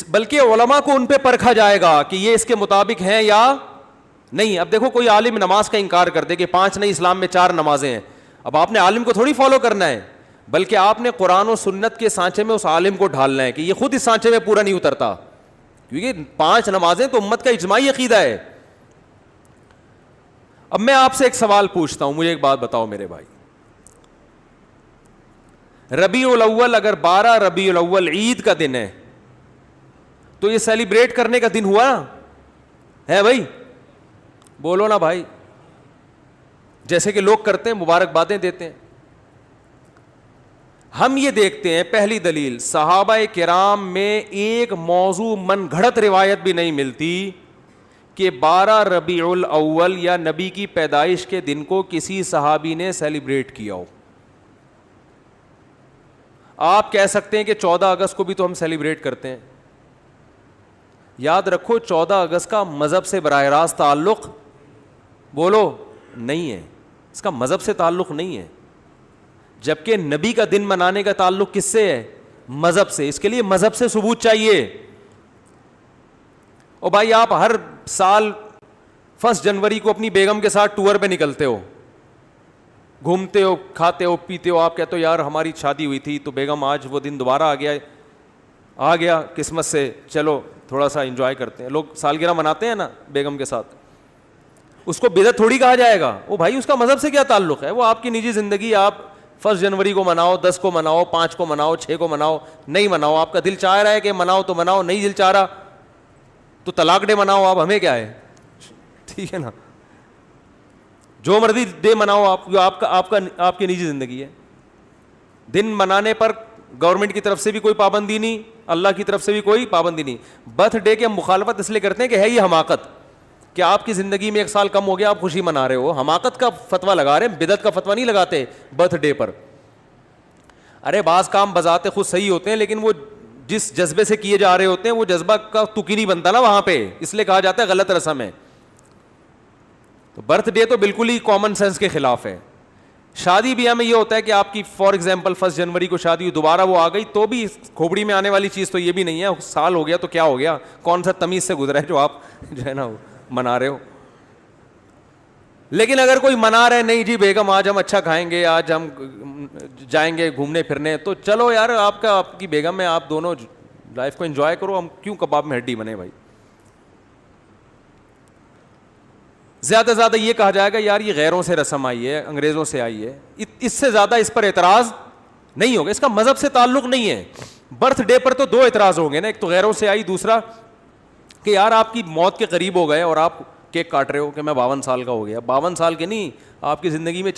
بلکہ علماء کو ان پہ پرکھا جائے گا کہ یہ اس کے مطابق ہیں یا نہیں. اب دیکھو کوئی عالم نماز کا انکار کر دے کہ 5 نہیں اسلام میں 4 نمازیں ہیں, اب آپ نے عالم کو تھوڑی فالو کرنا ہے, بلکہ آپ نے قرآن و سنت کے سانچے میں اس عالم کو ڈھالنا ہے کہ یہ خود اس سانچے میں پورا نہیں اترتا, کیونکہ 5 نمازیں تو امت کا اجماعی عقیدہ ہے. اب میں آپ سے ایک سوال پوچھتا ہوں, مجھے ایک بات بتاؤ میرے بھائی, ربیع الاول اگر 12 ربیع الاول عید کا دن ہے تو یہ سیلیبریٹ کرنے کا دن ہوا ہے بھائی؟ بولو نا بھائی. جیسے کہ لوگ کرتے ہیں, مبارکبادیں دیتے ہیں, ہم یہ دیکھتے ہیں پہلی دلیل صحابہ کرام میں ایک موضوع من گھڑت روایت بھی نہیں ملتی کہ 12 ربیع الاول یا نبی کی پیدائش کے دن کو کسی صحابی نے سیلیبریٹ کیا ہو. آپ کہہ سکتے ہیں کہ 14 اگست کو بھی تو ہم سیلیبریٹ کرتے ہیں. یاد رکھو 14 اگست کا مذہب سے براہ راست تعلق بولو نہیں ہے, اس کا مذہب سے تعلق نہیں ہے, جبکہ نبی کا دن منانے کا تعلق کس سے ہے؟ مذہب سے. اس کے لیے مذہب سے ثبوت چاہیے. اور بھائی آپ ہر سال 1 جنوری کو اپنی بیگم کے ساتھ ٹور پہ نکلتے ہو, گھومتے ہو, کھاتے ہو, پیتے ہو, آپ کہتے ہو یار ہماری شادی ہوئی تھی تو بیگم آج وہ دن دوبارہ آ گیا قسمت سے, چلو تھوڑا سا انجوائے کرتے ہیں. لوگ سالگرہ مناتے ہیں نا بیگم کے ساتھ, اس کو بدعت تھوڑی کہا جائے گا. وہ بھائی اس کا مذہب سے کیا تعلق ہے؟ وہ آپ کی نجی زندگی. آپ 1 جنوری کو مناؤ, 10 کو مناؤ, 5 کو مناؤ, 6 کو مناؤ, نہیں مناؤ, آپ کا دل چاہ رہا ہے کہ مناؤ تو مناؤ, نہیں دل چاہ رہا تو طلاق ڈے مناؤ. آپ ہمیں کیا ہے, ٹھیک ہے نا, جو مرضی ڈے مناؤ آپ, جو آپ کی نجی زندگی ہے. دن منانے پر گورنمنٹ کی طرف سے بھی کوئی پابندی نہیں, اللہ کی طرف سے بھی کوئی پابندی نہیں. برتھ ڈے کی ہم مخالفت اس لیے کرتے ہیں کہ ہے یہ حماقت کہ آپ کی زندگی میں 1 سال کم ہو گیا, آپ خوشی منا رہے ہو. حماقت کا فتویٰ لگا رہے ہیں, بدعت کا فتویٰ نہیں لگاتے برتھ ڈے پر. ارے بعض کام بذات خود صحیح ہوتے ہیں, لیکن وہ جس جذبے سے کیے جا رہے ہوتے ہیں وہ جذبہ کا تکی نہیں بنتا نا وہاں پہ, اس لیے کہا جاتا ہے غلط رسم ہے. تو برتھ ڈے تو بالکل ہی کامن سینس کے خلاف ہے. شادی بیاہ میں یہ ہوتا ہے کہ آپ کی فار ایگزامپل 1 جنوری کو شادی ہوئی, دوبارہ وہ آ گئی تو بھی کھوپڑی میں آنے والی چیز تو یہ بھی نہیں ہے سال ہو گیا تو کیا ہو گیا, کون سا تمیز سے گزرا ہے جو آپ جو ہے نا منا رہے ہو. لیکن اگر کوئی منا رہے نہیں جی بیگم آج ہم اچھا کھائیں گے, آج ہم جائیں گے گھومنے پھرنے, تو چلو یار آپ کی بیگم ہے, آپ دونوں لائف کو انجوائے کرو, ہم کیوں کباب میں ہڈی بنے بھائی. زیادہ سے زیادہ یہ کہا جائے گا یار یہ غیروں سے رسم آئی ہے, انگریزوں سے آئی ہے, اس سے زیادہ اس پر اعتراض نہیں ہوگا. اس کا مذہب سے تعلق نہیں ہے. برتھ ڈے پر تو 2 اعتراض ہوں گے نا, ایک تو غیروں سے آئی, دوسرا کہ یار آپ کی موت کے قریب ہو گئے اور آپ کیک کاٹ رہے ہو کہ میں 52 سال کا ہو گیا. 52 سال کے نہیں, آپ کی زندگی میں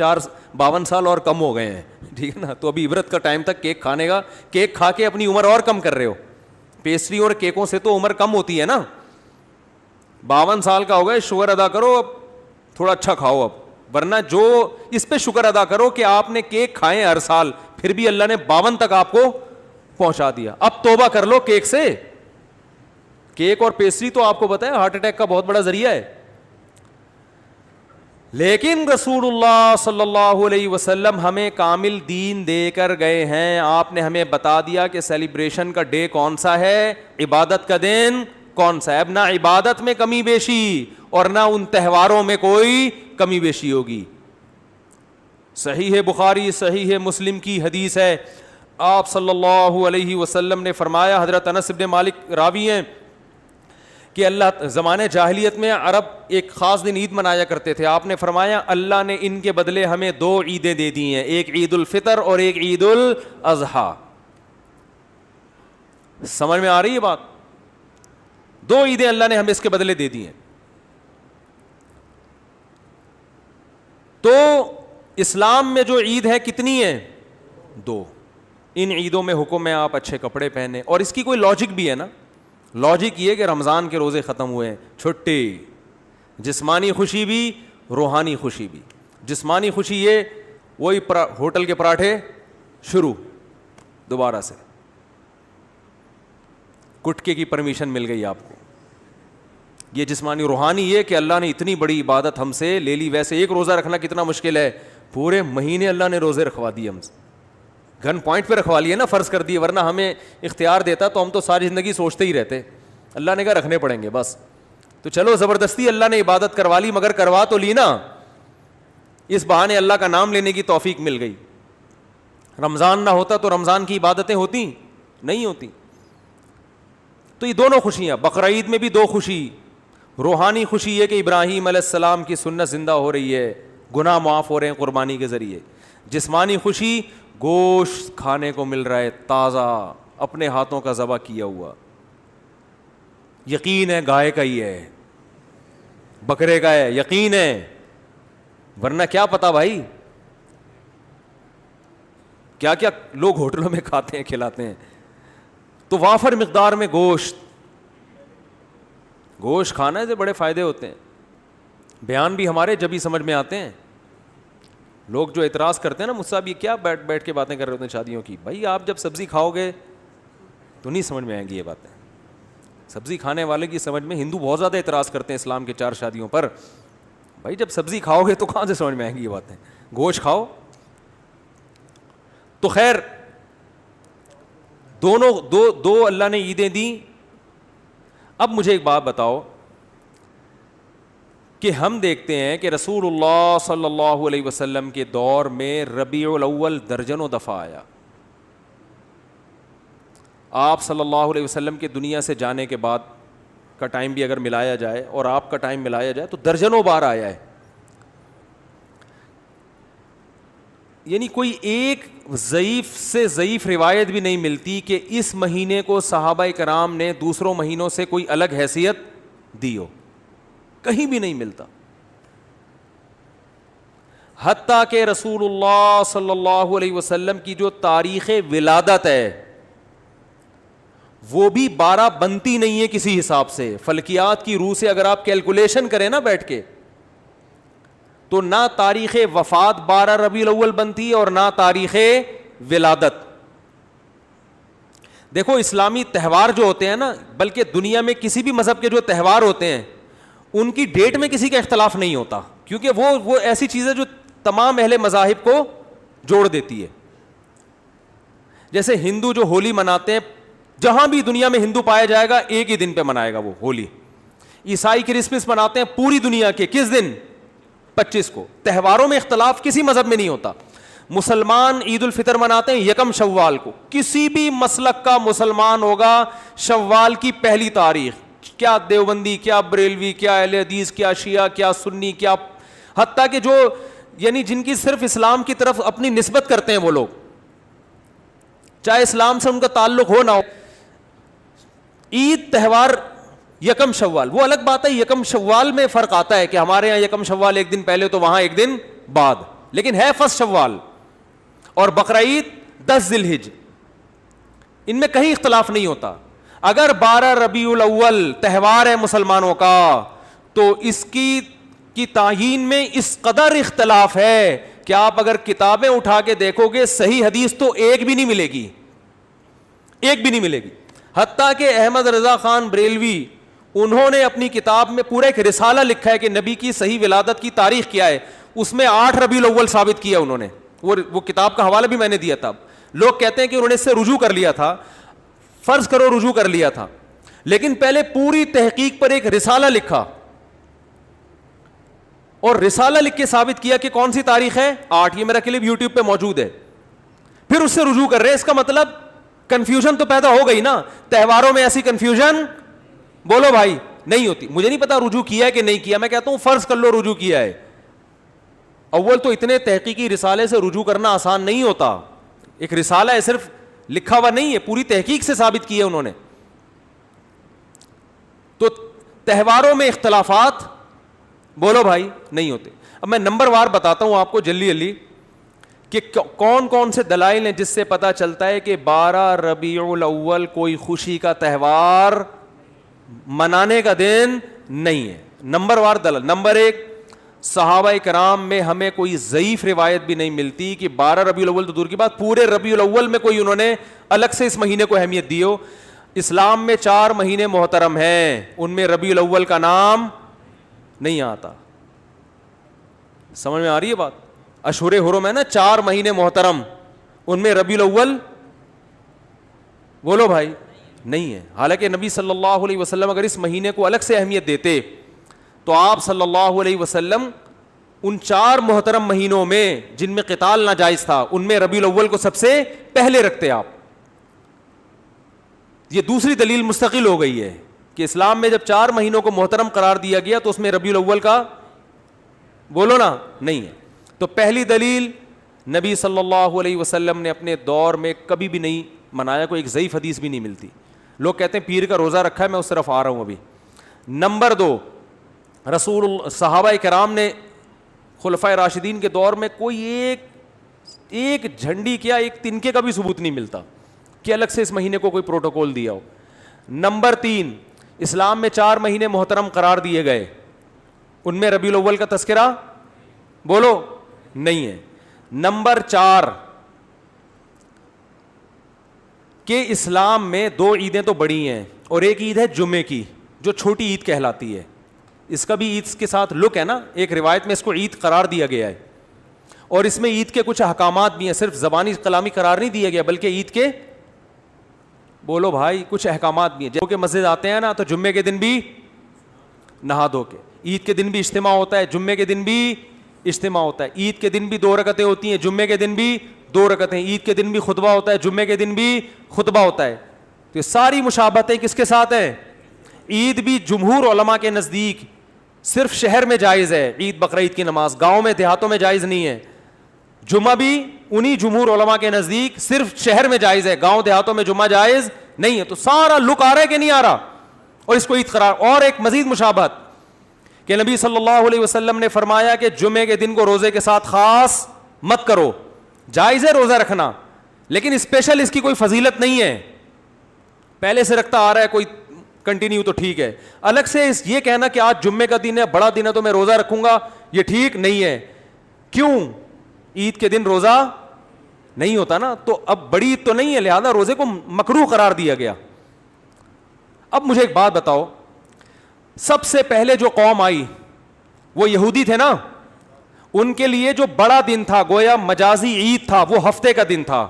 52 سال اور کم ہو گئے ہیں, ٹھیک ہے نا. تو ابھی عبرت کا ٹائم تک کیک کھانے کا, کیک کھا کے اپنی عمر اور کم کر رہے ہو. پیسٹری اور کیکوں سے تو عمر کم ہوتی ہے نا. 52 سال کا ہو گئے, شکر ادا کرو, اب تھوڑا اچھا کھاؤ اب, ورنہ جو اس پہ شکر ادا کرو کہ آپ نے کیک کھائے ہر سال, پھر بھی اللہ نے 52 تک آپ کو پہنچا دیا. اب توبہ کر لو کیک سے. کیک اور پیسٹری تو آپ کو پتہ ہے ہارٹ اٹیک کا بہت بڑا ذریعہ ہے. لیکن رسول اللہ صلی اللہ علیہ وسلم ہمیں کامل دین دے کر گئے ہیں. آپ نے ہمیں بتا دیا کہ سیلیبریشن کا ڈے کون سا ہے, عبادت کا دن کون سا ہے. اب نہ عبادت میں کمی بیشی اور نہ ان تہواروں میں کوئی کمی بیشی ہوگی. صحیح ہے بخاری, صحیح ہے مسلم کی حدیث ہے, آپ صلی اللہ علیہ وسلم نے فرمایا, حضرت انس بن مالک راوی ہیں, کہ اللہ زمانے جاہلیت میں عرب ایک خاص دن عید منایا کرتے تھے. آپ نے فرمایا اللہ نے ان کے بدلے ہمیں 2 عیدیں دے دی ہیں, ایک عید الفطر اور ایک عید الاضحیٰ. سمجھ میں آ رہی ہے بات؟ 2 عیدیں اللہ نے ہمیں اس کے بدلے دے دی ہیں. تو اسلام میں جو عید ہے کتنی ہے؟ 2. ان عیدوں میں حکم ہے آپ اچھے کپڑے پہنے, اور اس کی کوئی لاجک بھی ہے نا. لاجک یہ کہ رمضان کے روزے ختم ہوئے, چھٹی, جسمانی خوشی بھی روحانی خوشی بھی. جسمانی خوشی یہ وہی ہوٹل کے پراٹھے شروع دوبارہ سے, گٹکے کی پرمیشن مل گئی آپ کو, یہ جسمانی. روحانی یہ کہ اللہ نے اتنی بڑی عبادت ہم سے لے لی. ویسے ایک روزہ رکھنا کتنا مشکل ہے, پورے مہینے اللہ نے روزے رکھوا دیے ہم سے, گن پوائنٹ پہ رکھوا لیے نا, فرض کر دیے, ورنہ ہمیں اختیار دیتا تو ہم تو ساری زندگی سوچتے ہی رہتے. اللہ نے کہا رکھنے پڑیں گے بس. تو چلو زبردستی اللہ نے عبادت کروا لی, مگر کروا تو لی نا, اس بہانے اللہ کا نام لینے کی توفیق مل گئی. رمضان نہ ہوتا تو رمضان کی عبادتیں ہوتی نہیں ہوتی. تو یہ دونوں خوشیاں, بقرعید میں بھی 2 خوشی. روحانی خوشی یہ کہ ابراہیم علیہ السلام کی سنت زندہ ہو رہی ہے, گناہ معاف ہو رہے ہیں قربانی کے ذریعے. جسمانی خوشی گوشت کھانے کو مل رہا ہے تازہ, اپنے ہاتھوں کا ذبح کیا ہوا, یقین ہے گائے کا ہی ہے, بکرے کا ہے, یقین ہے, ورنہ کیا پتا بھائی. کیا کیا لوگ ہوٹلوں میں کھاتے ہیں کھلاتے ہیں. تو وافر مقدار میں گوشت کھانا سے بڑے فائدے ہوتے ہیں. بیان بھی ہمارے جب ہی سمجھ میں آتے ہیں. لوگ جو اعتراض کرتے ہیں نا مجھ سے, یہ کیا بیٹھ کے باتیں کر رہے ہوتے ہیں شادیوں کی, بھائی آپ جب سبزی کھاؤ گے تو نہیں سمجھ میں آئیں گی یہ باتیں. سبزی کھانے والے کی سمجھ میں, ہندو بہت زیادہ اعتراض کرتے ہیں اسلام کے 4 شادیوں پر, بھائی جب سبزی کھاؤ گے تو کہاں سے سمجھ میں آئیں گی یہ باتیں, گوشت کھاؤ. تو خیر دونوں دو اللہ نے عیدیں دیں. اب مجھے ایک بات بتاؤ کہ ہم دیکھتے ہیں کہ رسول اللہ صلی اللہ علیہ وسلم کے دور میں ربیع الاول درجنوں دفعہ آیا. آپ صلی اللہ علیہ وسلم کے دنیا سے جانے کے بعد کا ٹائم بھی اگر ملایا جائے اور آپ کا ٹائم ملایا جائے تو درجنوں بار آیا ہے. یعنی کوئی ایک ضعیف سے ضعیف روایت بھی نہیں ملتی کہ اس مہینے کو صحابہ کرام نے دوسروں مہینوں سے کوئی الگ حیثیت دی ہو, کہیں بھی نہیں ملتا. حتیٰ کہ رسول اللہ صلی اللہ علیہ وسلم کی جو تاریخ ولادت ہے وہ بھی 12 بنتی نہیں ہے کسی حساب سے. فلکیات کی روح سے اگر آپ کیلکولیشن کریں نا بیٹھ کے, تو نہ تاریخ وفات 12 ربیع الاول بنتی ہے اور نہ تاریخ ولادت. دیکھو اسلامی تہوار جو ہوتے ہیں نا, بلکہ دنیا میں کسی بھی مذہب کے جو تہوار ہوتے ہیں ان کی ڈیٹ میں کسی کا اختلاف نہیں ہوتا, کیونکہ وہ ایسی چیز ہے جو تمام اہل مذاہب کو جوڑ دیتی ہے. جیسے ہندو جو ہولی مناتے ہیں, جہاں بھی دنیا میں ہندو پایا جائے گا ایک ہی دن پہ منائے گا وہ ہولی. عیسائی کرسمس مناتے ہیں پوری دنیا کے کس دن, 25 کو. تہواروں میں اختلاف کسی مذہب میں نہیں ہوتا. مسلمان عید الفطر مناتے ہیں 1 شوال کو. کسی بھی مسلک کا مسلمان ہوگا شوال کی پہلی تاریخ, کیا دیوبندی, کیا بریلوی, کیا اہل حدیث, کیا شیعہ, کیا سنی, کیا حتیٰ کہ جو یعنی جن کی صرف اسلام کی طرف اپنی نسبت کرتے ہیں وہ لوگ, چاہے اسلام سے ان کا تعلق ہو نہ ہو, عید تہوار 1 شوال وہ الگ بات ہے. 1 شوال میں فرق آتا ہے کہ ہمارے یہاں 1 شوال ایک دن پہلے تو وہاں ایک دن بعد, لیکن ہے 1 شوال. اور بقرعید 10 ذی الحجہ, ان میں کہیں اختلاف نہیں ہوتا. اگر 12 ربیع الاول تہوار ہے مسلمانوں کا تو اس کی تعیین میں اس قدر اختلاف ہے کہ آپ اگر کتابیں اٹھا کے دیکھو گے صحیح حدیث تو ایک بھی نہیں ملے گی, ایک بھی نہیں ملے گی. حتیٰ کہ احمد رضا خان بریلوی انہوں نے اپنی کتاب میں پورا ایک رسالہ لکھا ہے کہ نبی کی صحیح ولادت کی تاریخ کیا ہے, اس میں 8 ربیع الاول ثابت کیا انہوں نے. وہ کتاب کا حوالہ بھی میں نے دیا تھا. لوگ کہتے ہیں کہ انہوں نے اس سے رجوع کر لیا تھا, فرض کرو رجوع کر لیا تھا, لیکن پہلے پوری تحقیق پر ایک رسالہ لکھا اور رسالہ لکھ کے ثابت کیا کہ کون سی تاریخ ہے 8. یہ میرا کلپ یوٹیوب پہ موجود ہے. پھر اس سے رجوع کر رہے ہیں. اس کا مطلب کنفیوژن تو پیدا ہو گئی نا. تہواروں میں ایسی کنفیوژن بولو بھائی نہیں ہوتی. مجھے نہیں پتا رجوع کیا ہے کہ نہیں کیا, میں کہتا ہوں فرض کر لو رجوع کیا ہے. اول تو اتنے تحقیقی رسالے سے رجوع کرنا آسان نہیں ہوتا. ایک رسالہ ہے, صرف لکھا ہوا نہیں ہے, پوری تحقیق سے ثابت کیا انہوں نے. تو تہواروں میں اختلافات بولو بھائی نہیں ہوتے. اب میں نمبر وار بتاتا ہوں آپ کو جلدی کہ کون کون سے دلائل ہیں جس سے پتا چلتا ہے کہ 12 ربیع الاول کوئی خوشی کا تہوار منانے کا دن نہیں ہے. نمبر وار دلائل. نمبر 1, صحابہ کرام میں ہمیں کوئی ضعیف روایت بھی نہیں ملتی کہ 12 ربیع الاول تو دور کی بات, پورے ربیع الاول میں کوئی انہوں نے الگ سے اس مہینے کو اہمیت دی ہو. اسلام میں 4 مہینے محترم ہیں, ان میں ربیع الاول کا نام نہیں آتا. سمجھ میں آ رہی ہے بات؟ اشہر حرم ہے نا 4 مہینے محترم, ان میں ربیع الاول بولو بھائی نہیں ہے. حالانکہ نبی صلی اللہ علیہ وسلم اگر اس مہینے کو الگ سے اہمیت دیتے تو آپ صلی اللہ علیہ وسلم ان 4 محترم مہینوں میں جن میں قتال ناجائز تھا ان میں ربیع الاول کو سب سے پہلے رکھتے آپ. یہ دوسری دلیل مستقل ہو گئی ہے کہ اسلام میں جب 4 مہینوں کو محترم قرار دیا گیا تو اس میں ربیع الاول کا بولو نا نہیں ہے. تو پہلی دلیل, نبی صلی اللہ علیہ وسلم نے اپنے دور میں کبھی بھی نہیں منایا, کوئی ایک ضعیف حدیث بھی نہیں ملتی. لوگ کہتے ہیں پیر کا روزہ رکھا ہے, میں اس طرف آ رہا ہوں ابھی. نمبر 2, صحابہ کرام نے خلفائے راشدین کے دور میں کوئی ایک ایک جھنڈی کیا ایک تنکے کا بھی ثبوت نہیں ملتا کہ الگ سے اس مہینے کو کوئی پروٹوکول دیا ہو. نمبر 3, اسلام میں 4 مہینے محترم قرار دیے گئے, ان میں ربیع الاول کا تذکرہ بولو نہیں ہے. نمبر 4 کہ اسلام میں 2 عیدیں تو بڑی ہیں اور ایک عید ہے جمعے کی جو چھوٹی عید کہلاتی ہے. اس کا بھی عید کے ساتھ لک ہے نا, ایک روایت میں اس کو عید قرار دیا گیا ہے اور اس میں عید کے کچھ احکامات بھی ہیں, صرف زبانی کلامی قرار نہیں دیا گیا بلکہ عید کے بولو بھائی کچھ احکامات بھی ہیں. جو کہ مسجد آتے ہیں نا تو جمعے کے دن بھی نہا دھو کے, عید کے دن بھی اجتماع ہوتا ہے, جمعے کے دن بھی اجتماع ہوتا ہے, عید کے دن بھی 2 رکعتیں ہوتی ہیں, جمعے کے دن بھی 2 رکعتیں, عید کے دن بھی خطبہ ہوتا ہے, جمعے کے دن بھی خطبہ ہوتا ہے. تو یہ ساری مشابہتیں کس کے ساتھ ہیں؟ عید بھی جمہور علماء کے نزدیک صرف شہر میں جائز ہے, عید بقرعید کی نماز گاؤں میں دیہاتوں میں جائز نہیں ہے. جمعہ بھی انہی جمہور علماء کے نزدیک صرف شہر میں جائز ہے, گاؤں دیہاتوں میں جمعہ جائز نہیں ہے. تو سارا لک آ رہا ہے کہ نہیں آ رہا, اور اس کو عید قرار. اور ایک مزید مشابہت کہ نبی صلی اللہ علیہ وسلم نے فرمایا کہ جمعے کے دن کو روزے کے ساتھ خاص مت کرو. جائز ہے روزہ رکھنا لیکن اسپیشل اس کی کوئی فضیلت نہیں ہے, پہلے سے رکھتا آ رہا ہے کوئی کنٹینیو تو ٹھیک ہے. الگ سے یہ کہنا کہ آج جمعے کا دن ہے بڑا دن ہے تو میں روزہ رکھوں گا, یہ ٹھیک نہیں ہے. کیوں؟ عید کے دن روزہ نہیں ہوتا نا, تو اب بڑی عید تو نہیں ہے لہذا روزے کو مکروہ قرار دیا گیا. اب مجھے ایک بات بتاؤ, سب سے پہلے جو قوم آئی وہ یہودی تھے نا, ان کے لیے جو بڑا دن تھا گویا مجازی عید تھا, وہ ہفتے کا دن تھا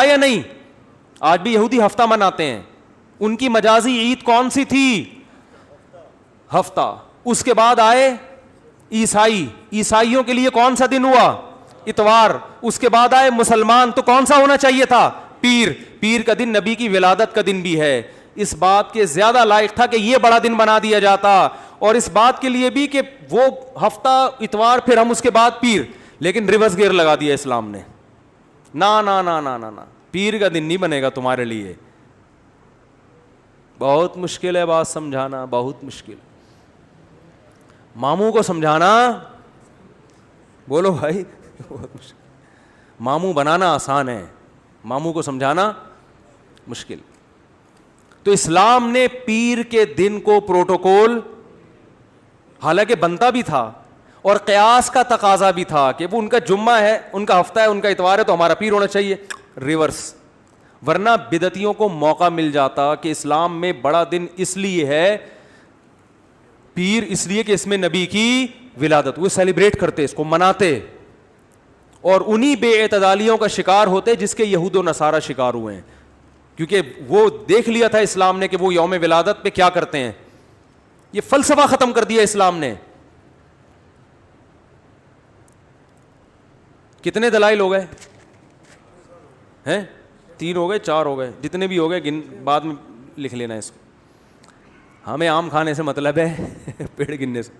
یا نہیں؟ آج بھی یہودی ہفتہ مناتے ہیں, ان کی مجازی عید کون سی تھی؟ ہفتہ. اس کے بعد آئے عیسائیوں کے لیے کون سا دن ہوا؟ اتوار. اس کے بعد آئے مسلمان, تو کون سا ہونا چاہیے تھا؟ پیر کا دن نبی کی ولادت کا دن بھی ہے, اس بات کے زیادہ لائق تھا کہ یہ بڑا دن بنا دیا جاتا, اور اس بات کے لیے بھی کہ وہ ہفتہ اتوار پھر ہم اس کے بعد پیر. لیکن ریورس گیئر لگا دیا اسلام نے, نا نا نا نا نا نا, پیر کا دن نہیں بنے گا تمہارے لیے. بہت مشکل ہے بات سمجھانا, بہت مشکل. ماموں کو سمجھانا بولو بھائی بہت مشکل. ماموں بنانا آسان ہے, ماموں کو سمجھانا مشکل. تو اسلام نے پیر کے دن کو پروٹوکول حالانکہ بنتا بھی تھا اور قیاس کا تقاضا بھی تھا کہ وہ ان کا جمعہ ہے, ان کا ہفتہ ہے, ان کا اتوار ہے تو ہمارا پیر ہونا چاہیے, ریورس. ورنہ بدعتیوں کو موقع مل جاتا کہ اسلام میں بڑا دن اس لیے ہے پیر, اس لیے کہ اس میں نبی کی ولادت, وہ سیلیبریٹ کرتے, اس کو مناتے, اور انہی بے اعتدالیوں کا شکار ہوتے جس کے یہود و نصارہ شکار ہوئے ہیں, کیونکہ وہ دیکھ لیا تھا اسلام نے کہ وہ یوم ولادت پہ کیا کرتے ہیں. یہ فلسفہ ختم کر دیا اسلام نے. کتنے دلائل ہو گئے ہیں؟ 3 ہو گئے, 4 ہو گئے, جتنے بھی ہو گئے بعد میں لکھ لینا اس کو. ہمیں آم کھانے سے مطلب ہے پیڑ گننے سے.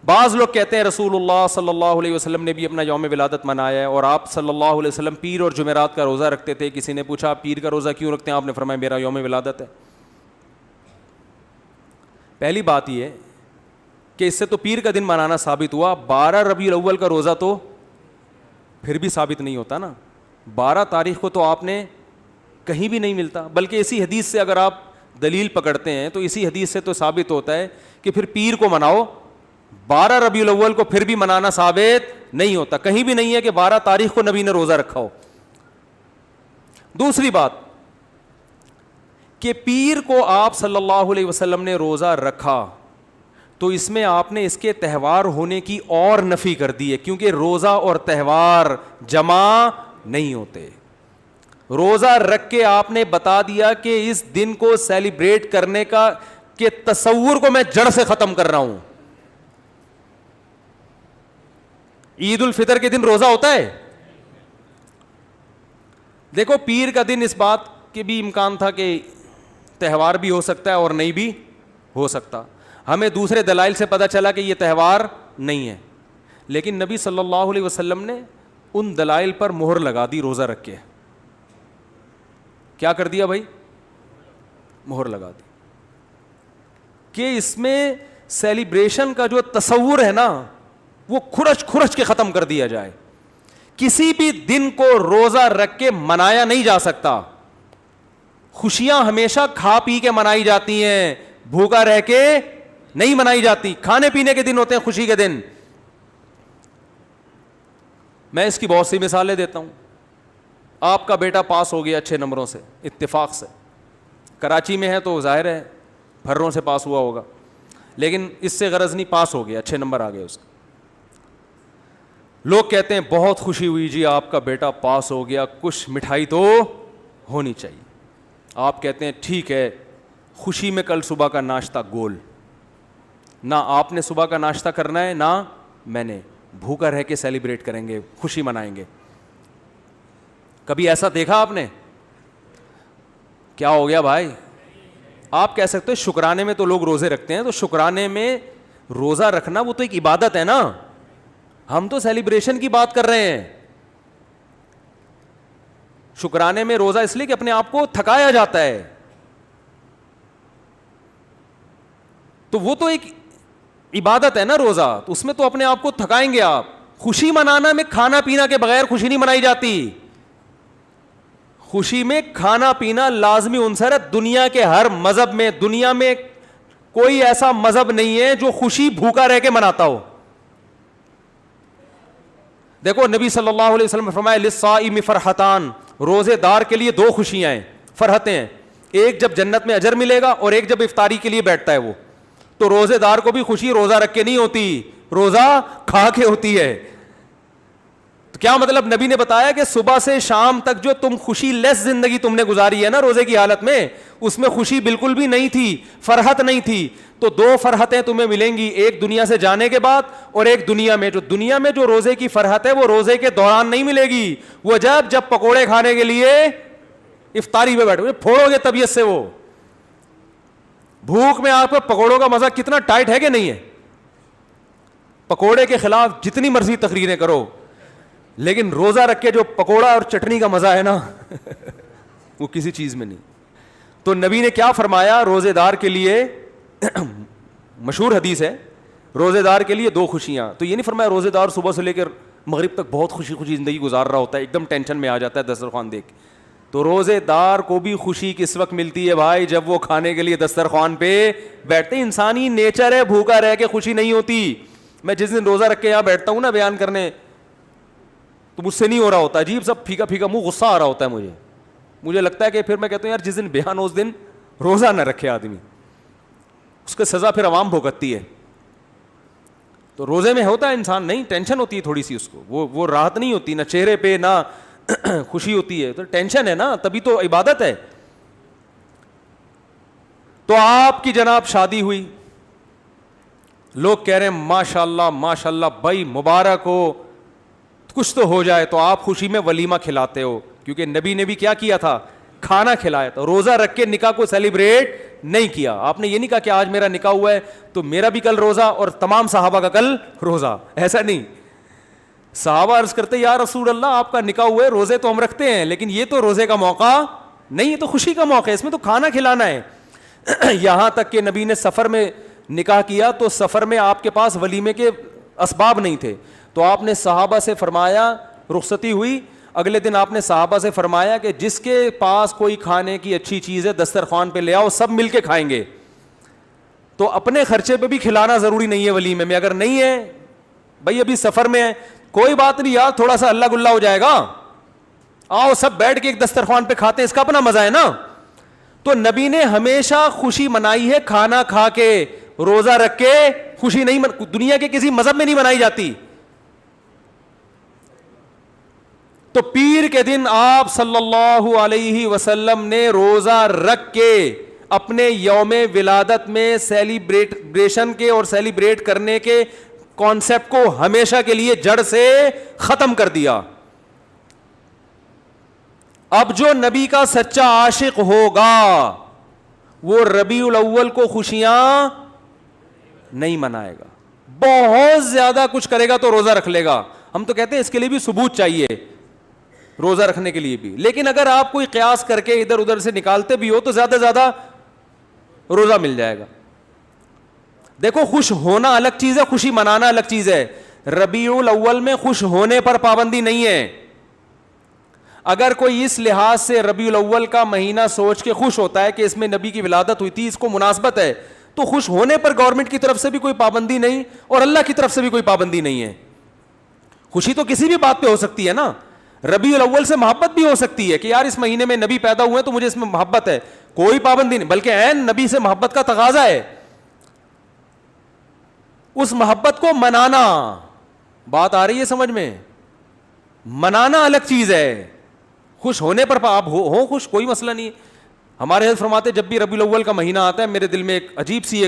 بعض لوگ کہتے ہیں رسول اللہ صلی اللہ علیہ وسلم نے بھی اپنا یوم ولادت منایا ہے, اور آپ صلی اللہ علیہ وسلم پیر اور جمعرات کا روزہ رکھتے تھے. کسی نے پوچھا آپ پیر کا روزہ کیوں رکھتے ہیں؟ آپ نے فرمایا میرا یوم ولادت ہے. پہلی بات یہ کہ اس سے تو پیر کا دن منانا ثابت ہوا, 12 ربیع الاول کا روزہ تو پھر بھی ثابت نہیں ہوتا نا. 12 تاریخ کو تو آپ نے کہیں بھی نہیں ملتا, بلکہ اسی حدیث سے اگر آپ دلیل پکڑتے ہیں تو اسی حدیث سے تو ثابت ہوتا ہے کہ پھر پیر کو مناؤ. 12 ربیع الاول کو پھر بھی منانا ثابت نہیں ہوتا, کہیں بھی نہیں ہے کہ 12 تاریخ کو نبی نے روزہ رکھا ہو. دوسری بات کہ پیر کو آپ صلی اللہ علیہ وسلم نے روزہ رکھا تو اس میں آپ نے اس کے تہوار ہونے کی اور نفی کر دی ہے, کیونکہ روزہ اور تہوار جمع نہیں ہوتے. روزہ رکھ کے آپ نے بتا دیا کہ اس دن کو سیلیبریٹ کرنے کا کہ تصور کو میں جڑ سے ختم کر رہا ہوں. عید الفطر کے دن روزہ ہوتا ہے. دیکھو پیر کا دن اس بات کے بھی امکان تھا کہ تہوار بھی ہو سکتا ہے اور نہیں بھی ہو سکتا. ہمیں دوسرے دلائل سے پتہ چلا کہ یہ تہوار نہیں ہے, لیکن نبی صلی اللہ علیہ وسلم نے ان دلائل پر مہر لگا دی روزہ رکھ کے. کیا کر دیا بھائی؟ مہر لگا دی کہ اس میں سیلیبریشن کا جو تصور ہے نا وہ کھرچ کے ختم کر دیا جائے. کسی بھی دن کو روزہ رکھ کے منایا نہیں جا سکتا. خوشیاں ہمیشہ کھا پی کے منائی جاتی ہیں, بھوکا رہ کے نہیں منائی جاتی. کھانے پینے کے دن ہوتے ہیں خوشی کے دن. میں اس کی بہت سی مثالیں دیتا ہوں. آپ کا بیٹا پاس ہو گیا اچھے نمبروں سے, اتفاق سے, کراچی میں ہے تو ظاہر ہے پھروں سے پاس ہوا ہوگا, لیکن اس سے غرض نہیں, پاس ہو گیا, اچھے نمبر آ گئے اس کے. لوگ کہتے ہیں بہت خوشی ہوئی جی آپ کا بیٹا پاس ہو گیا, کچھ مٹھائی تو ہونی چاہیے. آپ کہتے ہیں ٹھیک ہے, خوشی میں کل صبح کا ناشتہ گول, نہ آپ نے صبح کا ناشتہ کرنا ہے نہ میں نے, بھوکا رہ کے سیلیبریٹ کریں گے, خوشی منائیں گے. کبھی ایسا دیکھا آپ نے؟ کیا ہو گیا بھائی؟ آپ کہہ سکتے ہیں شکرانے میں تو لوگ روزے رکھتے ہیں, تو شکرانے میں روزہ رکھنا وہ تو ایک عبادت ہے نا. ہم تو سیلیبریشن کی بات کر رہے ہیں. شکرانے میں روزہ اس لیے کہ اپنے آپ کو تھکایا جاتا ہے, تو وہ تو ایک عبادت ہے نا روزہ, تو اس میں تو اپنے آپ کو تھکائیں گے آپ. خوشی منانا میں کھانا پینا کے بغیر خوشی نہیں منائی جاتی. خوشی میں کھانا پینا لازمی عنصر ہے. دنیا کے ہر مذہب میں, دنیا میں کوئی ایسا مذہب نہیں ہے جو خوشی بھوکا رہ کے مناتا ہو. دیکھو نبی صلی اللہ علیہ وسلم نے فرمایا للصائم فرحتان, روزے دار کے لیے دو خوشیاں ہیں, فرحتیں ہیں. ایک جب جنت میں اجر ملے گا, اور ایک جب افطاری کے لیے بیٹھتا ہے وہ. تو روزے دار کو بھی خوشی روزہ رکھ کے نہیں ہوتی, روزہ کھا کے ہوتی ہے. تو کیا مطلب؟ نبی نے بتایا کہ صبح سے شام تک جو تم خوشی لیس زندگی تم نے گزاری ہے نا روزے کی حالت میں, اس میں خوشی بالکل بھی نہیں تھی, فرحت نہیں تھی. تو دو فرحتیں تمہیں ملیں گی, ایک دنیا سے جانے کے بعد اور ایک دنیا میں. جو دنیا میں جو روزے کی فرحت ہے وہ روزے کے دوران نہیں ملے گی, وہ جب پکوڑے کھانے کے لیے افطاری میں بیٹھو گے, پھوڑو گے طبیعت سے. وہ بھوک میں آپ کو پکوڑوں کا مزہ کتنا ٹائٹ ہے کہ نہیں ہے. پکوڑے کے خلاف جتنی مرضی تقریریں کرو, لیکن روزہ رکھ کے جو پکوڑا اور چٹنی کا مزہ ہے نا وہ کسی چیز میں نہیں. تو نبی نے کیا فرمایا روزے دار کے لیے؟ مشہور حدیث ہے, روزے دار کے لیے دو خوشیاں. تو یہ نہیں فرمایا روزے دار صبح سے لے کر مغرب تک بہت خوشی خوشی زندگی گزار رہا ہوتا ہے, ایک دم ٹینشن میں آ جاتا ہے دسترخوان دیکھ. تو روزے دار کو بھی خوشی کس وقت ملتی ہے بھائی؟ جب وہ کھانے کے لیے دسترخوان پہ بیٹھتے. انسانی نیچر ہے, بھوکا رہ کے خوشی نہیں ہوتی. میں جس دن روزہ رکھ کے یہاں بیٹھتا ہوں نا بیان کرنے, تو مجھ سے نہیں ہو رہا ہوتا, عجیب سب پھیکا پھیکا منہ, غصہ آ رہا ہوتا ہے مجھے لگتا ہے کہ پھر میں کہتا ہوں یار جس دن بیان ہو اس دن روزہ نہ رکھے آدمی, اس کی سزا پھر عوام بھگتتی ہے. تو روزے میں ہوتا ہے انسان نہیں, ٹینشن ہوتی ہے تھوڑی سی اس کو, وہ راحت نہیں ہوتی, نہ چہرے پہ نہ خوشی ہوتی ہے, تو ٹینشن ہے نا, تبھی تو عبادت ہے. تو آپ کی جناب شادی ہوئی, لوگ کہہ رہے ہیں ماشاء اللہ ماشاء اللہ بھائی مبارک ہو, کچھ تو ہو جائے. تو آپ خوشی میں ولیمہ کھلاتے ہو, کیونکہ نبی نے بھی کیا کیا تھا؟ کھانا کھلایا تھا. روزہ رکھ کے نکاح کو سیلیبریٹ نہیں کیا. آپ نے یہ نہیں کہا کہ آج میرا نکاح ہوا ہے تو میرا بھی کل روزہ اور تمام صحابہ کا کل روزہ, ایسا نہیں. صحابہ عرض کرتے یا رسول اللہ آپ کا نکاح ہوا ہے, روزے تو ہم رکھتے ہیں لیکن یہ تو روزے کا موقع نہیں, یہ تو خوشی کا موقع ہے, اس میں تو کھانا کھلانا ہے. یہاں تک کہ نبی نے سفر میں نکاح کیا تو سفر میں آپ کے پاس ولیمے کے اسباب نہیں تھے, تو آپ نے صحابہ سے فرمایا, رخصتی ہوئی, اگلے دن آپ نے صحابہ سے فرمایا کہ جس کے پاس کوئی کھانے کی اچھی چیز ہے دسترخوان پہ لے آؤ, سب مل کے کھائیں گے. تو اپنے خرچے پہ بھی کھلانا ضروری نہیں ہے ولیمے میں. اگر نہیں ہے بھائی ابھی سفر میں ہے, کوئی بات نہیں یار, تھوڑا سا اللہ گلا ہو جائے گا, آؤ سب بیٹھ کے ایک دسترخوان پہ کھاتے ہیں, اس کا اپنا مزہ ہے نا. تو نبی نے ہمیشہ خوشی منائی ہے کھانا کھا کے, روزہ رکھ کے خوشی نہیں دنیا کے کسی مذہب میں نہیں منائی جاتی. تو پیر کے دن آپ صلی اللہ علیہ وسلم نے روزہ رکھ کے اپنے یوم ولادت میں سیلیبریشن کے اور سیلیبریٹ کرنے کے کانسیپٹ کو ہمیشہ کے لیے جڑ سے ختم کر دیا. اب جو نبی کا سچا عاشق ہوگا وہ ربیع الاول کو خوشیاں نہیں منائے گا, بہت زیادہ کچھ کرے گا تو روزہ رکھ لے گا. ہم تو کہتے ہیں اس کے لیے بھی ثبوت چاہیے روزہ رکھنے کے لیے بھی, لیکن اگر آپ کوئی قیاس کر کے ادھر ادھر سے نکالتے بھی ہو تو زیادہ سے زیادہ روزہ مل جائے گا. دیکھو خوش ہونا الگ چیز ہے, خوشی منانا الگ چیز ہے. ربیع الاول میں خوش ہونے پر پابندی نہیں ہے. اگر کوئی اس لحاظ سے ربیع الاول کا مہینہ سوچ کے خوش ہوتا ہے کہ اس میں نبی کی ولادت ہوئی تھی, اس کو مناسبت ہے, تو خوش ہونے پر گورنمنٹ کی طرف سے بھی کوئی پابندی نہیں اور اللہ کی طرف سے بھی کوئی پابندی نہیں ہے. خوشی تو کسی بھی بات پہ ہو سکتی ہے نا. ربیع الاول سے محبت بھی ہو سکتی ہے کہ یار اس مہینے میں نبی پیدا ہوئے تو مجھے اس میں محبت ہے, کوئی پابندی نہیں, بلکہ عین نبی سے محبت کا تقاضا ہے. اس محبت کو منانا, بات آ رہی ہے سمجھ میں, منانا الگ چیز ہے. خوش ہونے پر آپ ہو خوش, کوئی مسئلہ نہیں ہے. ہمارے حضرت فرماتے جب بھی ربیع الاول کا مہینہ آتا ہے میرے دل میں ایک عجیب سی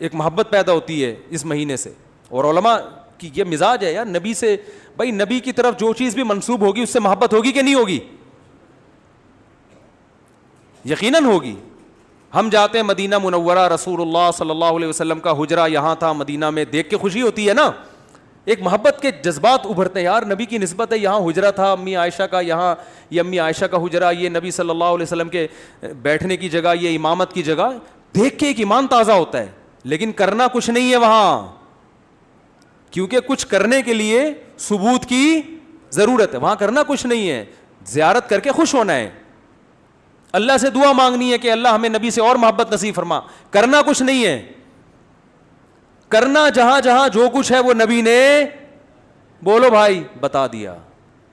ایک محبت پیدا ہوتی ہے اس مہینے سے. اور علماء کی یہ مزاج ہے یار, نبی سے بھائی نبی کی طرف جو چیز بھی منسوب ہوگی اس سے محبت ہوگی کہ نہیں ہوگی؟ یقیناً ہوگی. ہم جاتے ہیں مدینہ منورہ, رسول اللہ صلی اللہ علیہ وسلم کا حجرہ یہاں تھا مدینہ میں, دیکھ کے خوشی ہوتی ہے نا, ایک محبت کے جذبات ابھرتے ہیں, یار نبی کی نسبت ہے, یہاں حجرہ تھا امی عائشہ کا, یہاں یہ امی عائشہ کا حجرہ, یہ نبی صلی اللہ علیہ وسلم کے بیٹھنے کی جگہ, یہ امامت کی جگہ, دیکھ کے ایک ایمان تازہ ہوتا ہے. لیکن کرنا کچھ نہیں ہے وہاں, کیونکہ کچھ کرنے کے لیے ثبوت کی ضرورت ہے. وہاں کرنا کچھ نہیں ہے, زیارت کر کے خوش ہونا ہے, اللہ سے دعا مانگنی ہے کہ اللہ ہمیں نبی سے اور محبت نصیب فرما. کرنا کچھ نہیں ہے, کرنا جہاں جہاں جو کچھ ہے وہ نبی نے بولو بھائی بتا دیا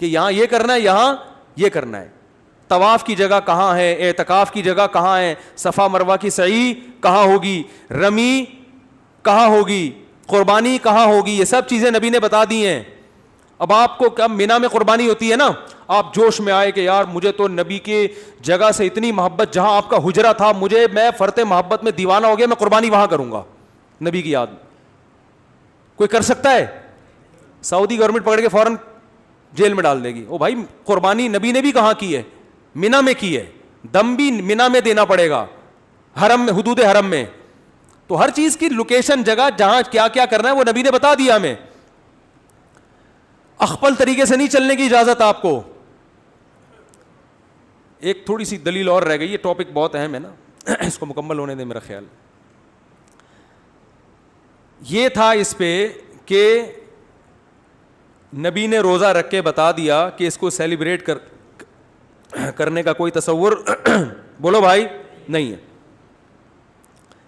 کہ یہاں یہ کرنا ہے, یہاں یہ کرنا ہے. طواف کی جگہ کہاں ہے, اعتکاف کی جگہ کہاں ہے, صفا مروہ کی سعی کہاں ہوگی, رمی کہاں ہوگی, قربانی کہاں ہوگی, یہ سب چیزیں نبی نے بتا دی ہیں. اب آپ کو کب مینا میں قربانی ہوتی ہے نا, آپ جوش میں آئے کہ یار مجھے تو نبی کی جگہ سے اتنی محبت, جہاں آپ کا حجرہ تھا میں فرط محبت میں دیوانہ ہو گیا, میں قربانی وہاں کروں گا نبی کی یاد. کوئی کر سکتا ہے؟ سعودی گورنمنٹ پکڑ کے فوراً جیل میں ڈال دے گی. او بھائی قربانی نبی نے بھی کہاں کی ہے, مینا میں کی ہے, دم بھی مینا میں دینا پڑے گا, حرم میں, حدود حرم میں. تو ہر چیز کی لوکیشن, جگہ جہاں کیا کیا کرنا ہے وہ نبی نے بتا دیا ہمیں. اخپل طریقے سے نہیں چلنے کی اجازت آپ کو. ایک تھوڑی سی دلیل اور رہ گئی, یہ ٹاپک بہت اہم ہے نا, اس کو مکمل ہونے دیں میرا خیال. یہ تھا اس پہ کہ نبی نے روزہ رکھ کے بتا دیا کہ اس کو سیلیبریٹ کرنے کا کوئی تصور بولو بھائی نہیں ہے.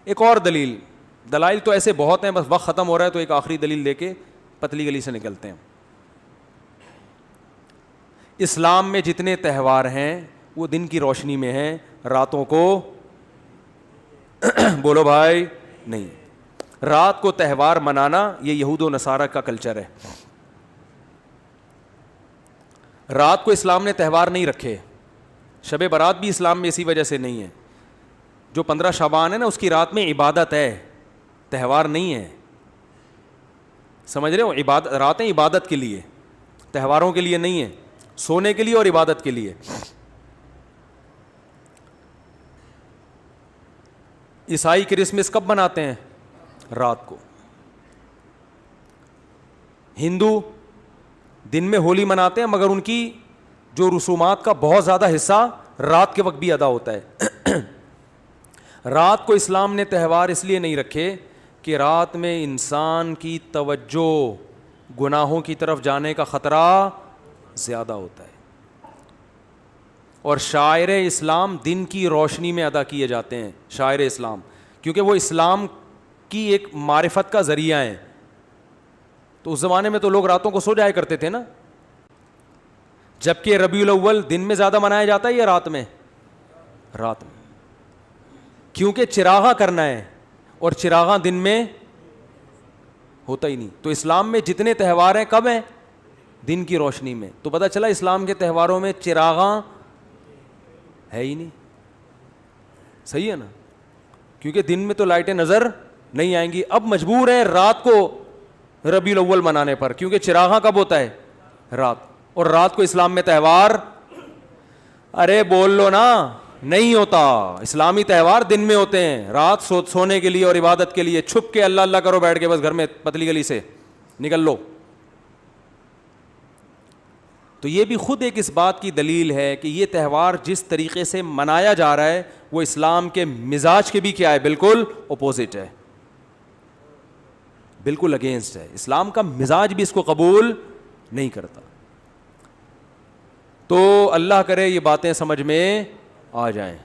ایک اور دلائل تو ایسے بہت ہیں, بس وقت ختم ہو رہا ہے تو ایک آخری دلیل لے کے پتلی گلی سے نکلتے ہیں. اسلام میں جتنے تہوار ہیں وہ دن کی روشنی میں ہیں, راتوں کو بولو بھائی نہیں. رات کو تہوار منانا یہ یہود و نصارہ کا کلچر ہے. رات کو اسلام نے تہوار نہیں رکھے. شب برات بھی اسلام میں اسی وجہ سے نہیں ہے. جو 15 شعبان ہے نا اس کی رات میں عبادت ہے, تہوار نہیں ہے. سمجھ رہے ہو, راتیں عبادت کے لیے, تہواروں کے لیے نہیں ہے, سونے کے لیے اور عبادت کے لیے. عیسائی کرسمس کب مناتے ہیں؟ رات کو. ہندو دن میں ہولی مناتے ہیں, مگر ان کی جو رسومات کا بہت زیادہ حصہ رات کے وقت بھی ادا ہوتا ہے. رات کو اسلام نے تہوار اس لیے نہیں رکھے کہ رات میں انسان کی توجہ گناہوں کی طرف جانے کا خطرہ زیادہ ہوتا ہے. اور شاعر اسلام دن کی روشنی میں ادا کیے جاتے ہیں, شاعر اسلام, کیونکہ وہ اسلام کی ایک معرفت کا ذریعہ ہیں. تو اس زمانے میں تو لوگ راتوں کو سو جایا کرتے تھے نا, جبکہ ربیع الاول دن میں زیادہ منایا جاتا ہے یا رات میں؟ رات میں, کیونکہ چراغاں کرنا ہے اور چراغاں دن میں ہوتا ہی نہیں. تو اسلام میں جتنے تہوار ہیں کب ہیں؟ دن کی روشنی میں. تو پتہ چلا اسلام کے تہواروں میں چراغاں ہے ہی نہیں. صحیح ہے نا, کیونکہ دن میں تو لائٹیں نظر نہیں آئیں گی. اب مجبور ہیں رات کو ربیع الاول منانے پر, کیونکہ چراغاں کب ہوتا ہے؟ رات. اور رات کو اسلام میں تہوار, ارے بول لو نا, نہیں ہوتا. اسلامی تہوار دن میں ہوتے ہیں, رات سونے کے لیے اور عبادت کے لیے. چھپ کے اللہ اللہ کرو بیٹھ کے بس گھر میں, پتلی گلی سے نکل لو. تو یہ بھی خود ایک اس بات کی دلیل ہے کہ یہ تہوار جس طریقے سے منایا جا رہا ہے وہ اسلام کے مزاج کے بھی کیا ہے, بالکل اپوزٹ ہے. بالکل اگینسٹ ہے. اسلام کا مزاج بھی اس کو قبول نہیں کرتا. تو اللہ کرے یہ باتیں سمجھ میں آ جائیں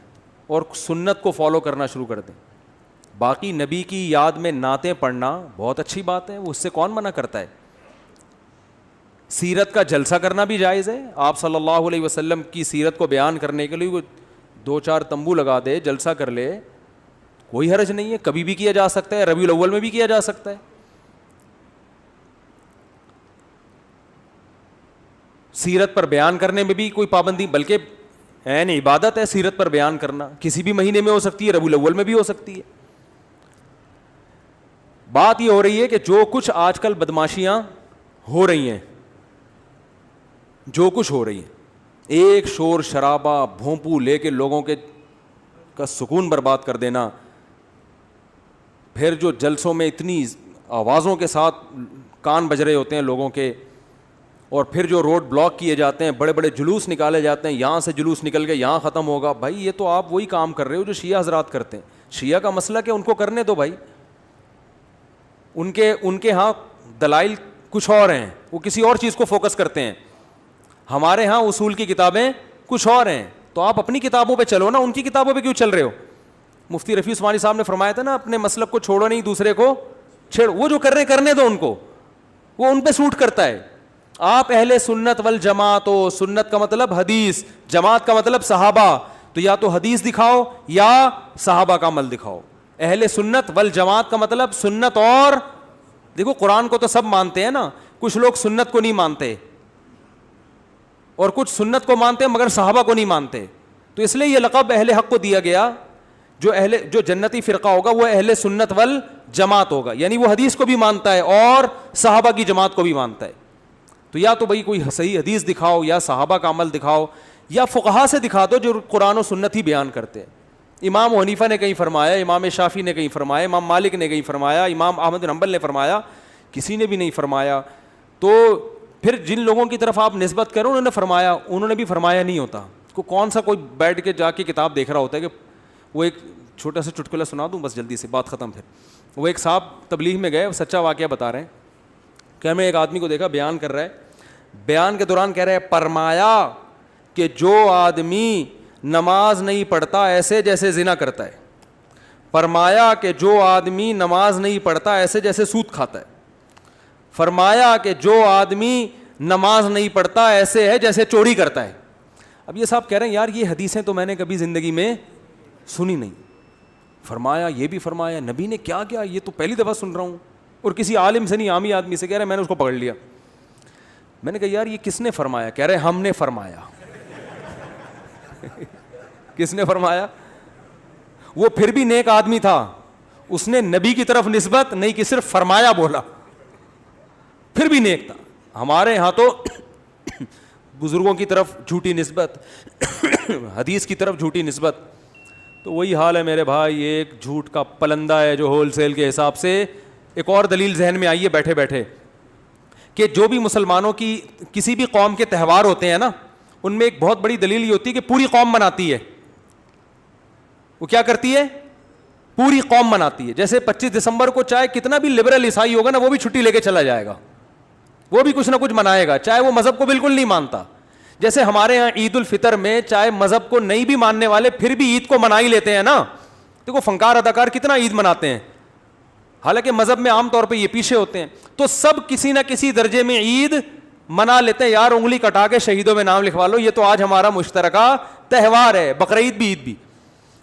اور سنت کو فالو کرنا شروع کر دیں. باقی نبی کی یاد میں نعتیں پڑھنا بہت اچھی بات ہے, اس سے کون منع کرتا ہے. سیرت کا جلسہ کرنا بھی جائز ہے. آپ صلی اللہ علیہ وسلم کی سیرت کو بیان کرنے کے لیے وہ 2-4 تمبو لگا دے, جلسہ کر لے, کوئی حرج نہیں ہے. کبھی بھی کیا جا سکتا ہے, ربیع الاول میں بھی کیا جا سکتا ہے. سیرت پر بیان کرنے میں بھی کوئی پابندی, بلکہ عین عبادت ہے سیرت پر بیان کرنا. کسی بھی مہینے میں ہو سکتی ہے, ربیع الاول میں بھی ہو سکتی ہے. بات یہ ہو رہی ہے کہ جو کچھ آج کل بدماشیاں ہو رہی ہیں, جو کچھ ہو رہی ہیں, ایک شور شرابہ بھونپو لے کے لوگوں کے کا سکون برباد کر دینا, پھر جو جلسوں میں اتنی آوازوں کے ساتھ کان بج رہے ہوتے ہیں لوگوں کے, اور پھر جو روڈ بلاک کیے جاتے ہیں, بڑے بڑے جلوس نکالے جاتے ہیں, یہاں سے جلوس نکل کے یہاں ختم ہوگا. بھائی یہ تو آپ وہی کام کر رہے ہو جو شیعہ حضرات کرتے ہیں. شیعہ کا مسئلہ کہ ان کو کرنے دو بھائی, ان کے ہاں دلائل کچھ اور ہیں, وہ کسی اور چیز کو فوکس کرتے ہیں. ہمارے ہاں اصول کی کتابیں کچھ اور ہیں, تو آپ اپنی کتابوں پہ چلو نا, ان کی کتابوں پہ کیوں چل رہے ہو. مفتی رفیع عثمانی صاحب نے فرمایا تھا نا, اپنے مسلک کو چھوڑو نہیں, دوسرے کو چھیڑو. وہ جو کر رہے ہیں کرنے دو ان کو, وہ ان پہ سوٹ کرتا ہے. آپ اہل سنت والجماعت ہو, سنت کا مطلب حدیث, جماعت کا مطلب صحابہ, تو یا تو حدیث دکھاؤ یا صحابہ کا عمل دکھاؤ. اہل سنت والجماعت کا مطلب سنت, اور دیکھو قرآن کو تو سب مانتے ہیں نا, کچھ لوگ سنت کو نہیں مانتے اور کچھ سنت کو مانتے ہیں مگر صحابہ کو نہیں مانتے. تو اس لیے یہ لقب اہل حق کو دیا گیا. جو جنتی فرقہ ہوگا وہ اہل سنت والجماعت ہوگا, یعنی وہ حدیث کو بھی مانتا ہے اور صحابہ کی جماعت کو بھی مانتا ہے. تو یا تو بھائی کوئی صحیح حدیث دکھاؤ, یا صحابہ کا عمل دکھاؤ, یا فقہا سے دکھا دو جو قرآن و سنت ہی بیان کرتے ہیں. امام حنیفہ نے کہیں فرمایا, امام شافعی نے کہیں فرمایا, امام مالک نے کہیں فرمایا, امام احمد بن حنبل نے فرمایا, کسی نے بھی نہیں فرمایا. تو پھر جن لوگوں کی طرف آپ نسبت کرو انہوں نے فرمایا, انہوں نے بھی فرمایا نہیں ہوتا. کون سا کوئی بیٹھ کے جا کے کتاب دیکھ رہا ہوتا ہے کہ وہ ایک چھوٹا سا چٹکلا سنا دوں بس جلدی سے بات ختم. پھر وہ ایک صاحب تبلیغ میں گئے, سچا واقعہ بتا رہے ہیں کہ میں ایک آدمی کو دیکھا بیان کر رہا ہے, بیان کے دوران کہہ رہے ہیں فرمایا کہ جو آدمی نماز نہیں پڑھتا ایسے جیسے زنا کرتا ہے. فرمایا کہ جو آدمی نماز نہیں پڑھتا ایسے جیسے سود کھاتا ہے. فرمایا کہ جو آدمی نماز نہیں پڑھتا ایسے ہے جیسے چوری کرتا ہے. اب یہ صاحب کہہ رہے ہیں یار یہ حدیثیں تو میں نے کبھی زندگی میں سنی نہیں. فرمایا یہ بھی فرمایا, نبی نے کیا کیا یہ تو پہلی دفعہ سن رہا ہوں, اور کسی عالم سے نہیں عامی آدمی سے. کہہ رہے میں نے اس کو پکڑ لیا. میں نے کہا یار یہ کس نے فرمایا؟ کہہ رہے ہم نے فرمایا. کس نے فرمایا؟ وہ پھر بھی نیک آدمی تھا, اس نے نبی کی طرف نسبت نہیں کی, صرف فرمایا بولا, پھر بھی نیک تھا. ہمارے ہاں تو بزرگوں کی طرف جھوٹی نسبت, حدیث کی طرف جھوٹی نسبت. تو وہی حال ہے میرے بھائی, ایک جھوٹ کا پلندہ ہے جو ہول سیل کے حساب سے. ایک اور دلیل ذہن میں آئی ہے بیٹھے بیٹھے کہ جو بھی مسلمانوں کی کسی بھی قوم کے تہوار ہوتے ہیں نا, ان میں ایک بہت بڑی دلیل یہ ہوتی ہے کہ پوری قوم مناتی ہے. وہ کیا کرتی ہے؟ پوری قوم مناتی ہے. جیسے 25 دسمبر کو چاہے کتنا بھی لبرل عیسائی ہوگا نا, وہ بھی چھٹی لے کے چلا جائے گا, وہ بھی کچھ نہ کچھ منائے گا, چاہے وہ مذہب کو بالکل نہیں مانتا. جیسے ہمارے ہاں عید الفطر میں چاہے مذہب کو نہیں بھی ماننے والے پھر بھی عید کو منا ہی لیتے ہیں نا. دیکھو فنکار اداکار کتنا عید مناتے ہیں, حالانکہ مذہب میں عام طور پہ یہ پیچھے ہوتے ہیں. تو سب کسی نہ کسی درجے میں عید منا لیتے ہیں. یار انگلی کٹا کے شہیدوں میں نام لکھوا لو, یہ تو آج ہمارا مشترکہ تہوار ہے, بقرعید بھی عید بھی.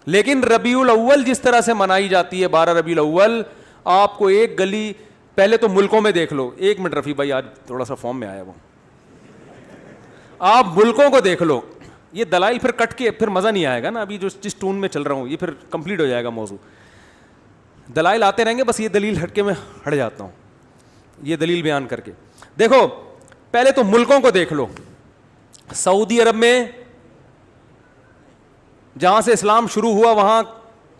لیکن ربیع الاول جس طرح سے منائی جاتی ہے, 12 ربیع الاول, آپ کو ایک گلی پہلے تو ملکوں میں دیکھ لو. ایک منٹ رفیع بھائی, آج تھوڑا سا فارم میں آیا وہ, آپ ملکوں کو دیکھ لو. یہ دلائل پھر کٹ کے پھر مزہ نہیں آئے گا نا, ابھی جو جس ٹون میں چل رہا ہوں یہ پھر کمپلیٹ ہو جائے گا موضوع. دلائل آتے رہیں گے, بس یہ دلیل ہٹ کے میں ہٹ جاتا ہوں یہ دلیل بیان کر کے. دیکھو پہلے تو ملکوں کو دیکھ لو. سعودی عرب میں جہاں سے اسلام شروع ہوا وہاں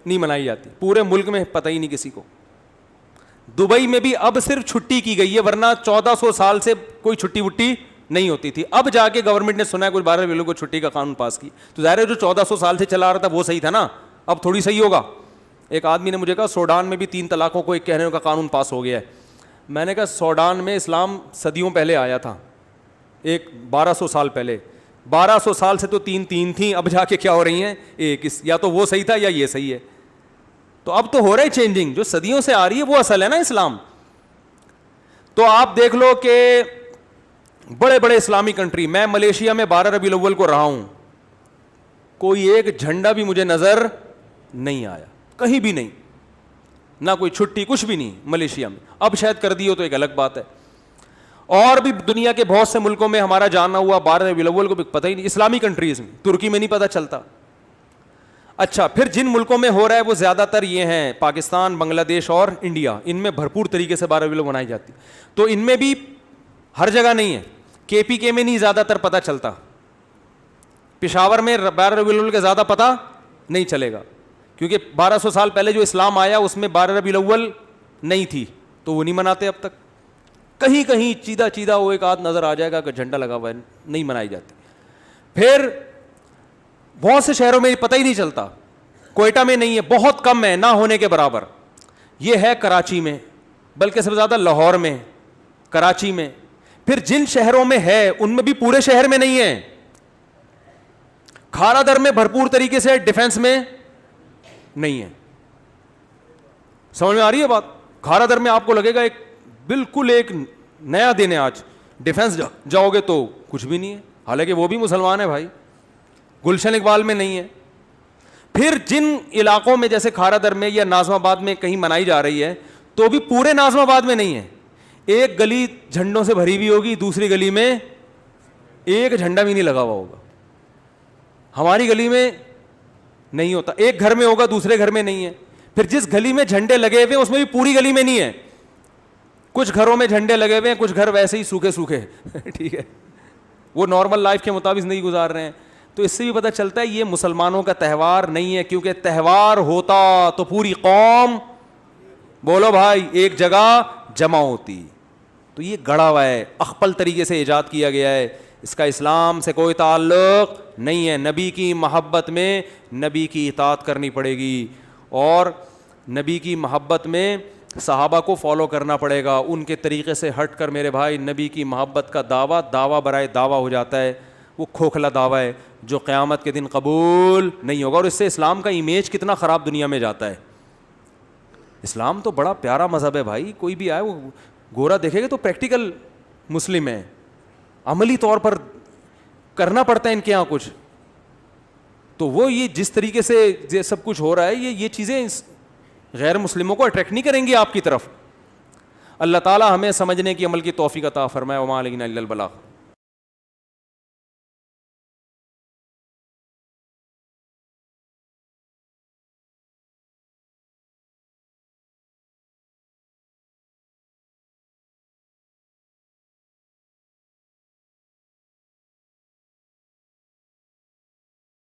نہیں منائی جاتی, پورے ملک میں پتہ ہی نہیں کسی کو. دبئی میں بھی اب صرف چھٹی کی گئی ہے, ورنہ 1400 سال سے کوئی چھٹی وٹی نہیں ہوتی تھی. اب جا کے گورنمنٹ نے سنا ہے کچھ 12 لوگوں کو چھٹی کا قانون پاس کی, تو ظاہر ہے جو 1400 سال سے چلا رہا تھا وہ صحیح تھا نا, اب تھوڑی صحیح ہوگا. ایک آدمی نے مجھے کہا سوڈان میں بھی 3 طلاقوں کو ایک کہنے کا قانون پاس ہو گیا ہے. میں نے کہا سوڈان میں اسلام صدیوں پہلے آیا تھا, 1200 سال پہلے. 1200 سال سے تو تین تھیں, اب جا کے کیا ہو رہی ہیں ایک. یا تو وہ صحیح تھا یا یہ صحیح ہے. تو اب تو ہو رہا ہے چینجنگ, جو صدیوں سے آ رہی ہے وہ اصل ہے نا اسلام. تو آپ دیکھ لو کہ بڑے بڑے اسلامی کنٹری, میں ملیشیا میں 12 ربیع الاول کو رہا ہوں, کوئی ایک جھنڈا بھی مجھے نظر نہیں آیا, کہیں بھی نہیں, نہ کوئی چھٹی, کچھ بھی نہیں ملیشیا میں. اب شاید کر دی ہو تو ایک الگ بات ہے. اور بھی دنیا کے بہت سے ملکوں میں ہمارا جانا ہوا 12 ربیع الاول کو بھی پتہ ہی نہیں, اسلامی کنٹریز میں, ترکی میں نہیں پتہ چلتا. اچھا, پھر جن ملکوں میں ہو رہا ہے وہ زیادہ تر یہ ہیں پاکستان, بنگلہ دیش اور انڈیا, ان میں بھرپور طریقے سے 12 ربیع الاول منائی جاتی. تو ان میں بھی ہر جگہ نہیں ہے, KPK میں نہیں زیادہ تر پتہ چلتا, پشاور میں 12 ربیع الاول کے زیادہ پتہ نہیں چلے گا, کیونکہ 1200 سال پہلے جو اسلام آیا اس میں 12 ربیع الاول نہیں تھی, تو وہ نہیں مناتے اب تک. کہیں کہیں چیدہ وہ ایک آدھ نظر آ جائے گا کہ جھنڈا لگا ہوا ہے, نہیں منائی جاتی. پھر بہت سے شہروں میں پتہ ہی نہیں چلتا, کوئٹہ میں نہیں ہے, بہت کم ہے, نہ ہونے کے برابر. یہ ہے کراچی میں, بلکہ سب سے زیادہ لاہور میں, کراچی میں. پھر جن شہروں میں ہے ان میں بھی پورے شہر میں نہیں ہے. کھارا در میں بھرپور طریقے سے, ڈیفنس میں نہیں ہے. سمجھ میں آ رہی ہے بات؟ کھارا در میں آپ کو لگے گا ایک بالکل ایک نیا دن ہے آج, ڈیفنس جاؤ گے تو کچھ بھی نہیں ہے, حالانکہ وہ بھی مسلمان ہے بھائی. گلشن اقبال میں نہیں ہے. پھر جن علاقوں میں جیسے کھارا در میں یا ناظم آباد میں کہیں منائی جا رہی ہے تو بھی پورے ناظم آباد میں نہیں ہے. ایک گلی جھنڈوں سے بھری ہوئی ہوگی, دوسری گلی میں ایک جھنڈا بھی نہیں لگا ہوا ہوگا. ہماری گلی میں نہیں ہوتا, ایک گھر میں ہوگا دوسرے گھر میں نہیں ہے. پھر جس گلی میں جھنڈے لگے ہوئے اس میں بھی پوری گلی میں نہیں ہے, کچھ گھروں میں جھنڈے لگے ہوئے ہیں, کچھ گھر ویسے ہی سوکھے سوکھے ٹھیک ہے, وہ نارمل لائف کے مطابق نہیں گزار رہے ہیں. تو اس سے بھی پتہ چلتا ہے یہ مسلمانوں کا تہوار نہیں ہے, کیونکہ تہوار ہوتا تو پوری قوم, بولو بھائی, ایک جگہ جمع ہوتی. تو یہ گڑا ہوا ہے, اخپل طریقے سے ایجاد کیا گیا ہے, اس کا اسلام سے کوئی تعلق نہیں ہے. نبی کی محبت میں نبی کی اطاعت کرنی پڑے گی, اور نبی کی محبت میں صحابہ کو فالو کرنا پڑے گا. ان کے طریقے سے ہٹ کر میرے بھائی نبی کی محبت کا دعویٰ برائے دعویٰ ہو جاتا ہے. وہ کھوکھلا دعویٰ ہے جو قیامت کے دن قبول نہیں ہوگا, اور اس سے اسلام کا امیج کتنا خراب دنیا میں جاتا ہے. اسلام تو بڑا پیارا مذہب ہے بھائی, کوئی بھی آئے وہ گورا دیکھے گا تو پریکٹیکل مسلم ہے, عملی طور پر کرنا پڑتا ہے ان کے یہاں کچھ. تو وہ یہ جس طریقے سے یہ سب کچھ ہو رہا ہے, یہ چیزیں غیر مسلموں کو اٹریکٹ نہیں کریں گی آپ کی طرف. اللہ تعالی ہمیں سمجھنے کی عمل کی توفیق عطا فرمائے. وما علینا الا البلاغ.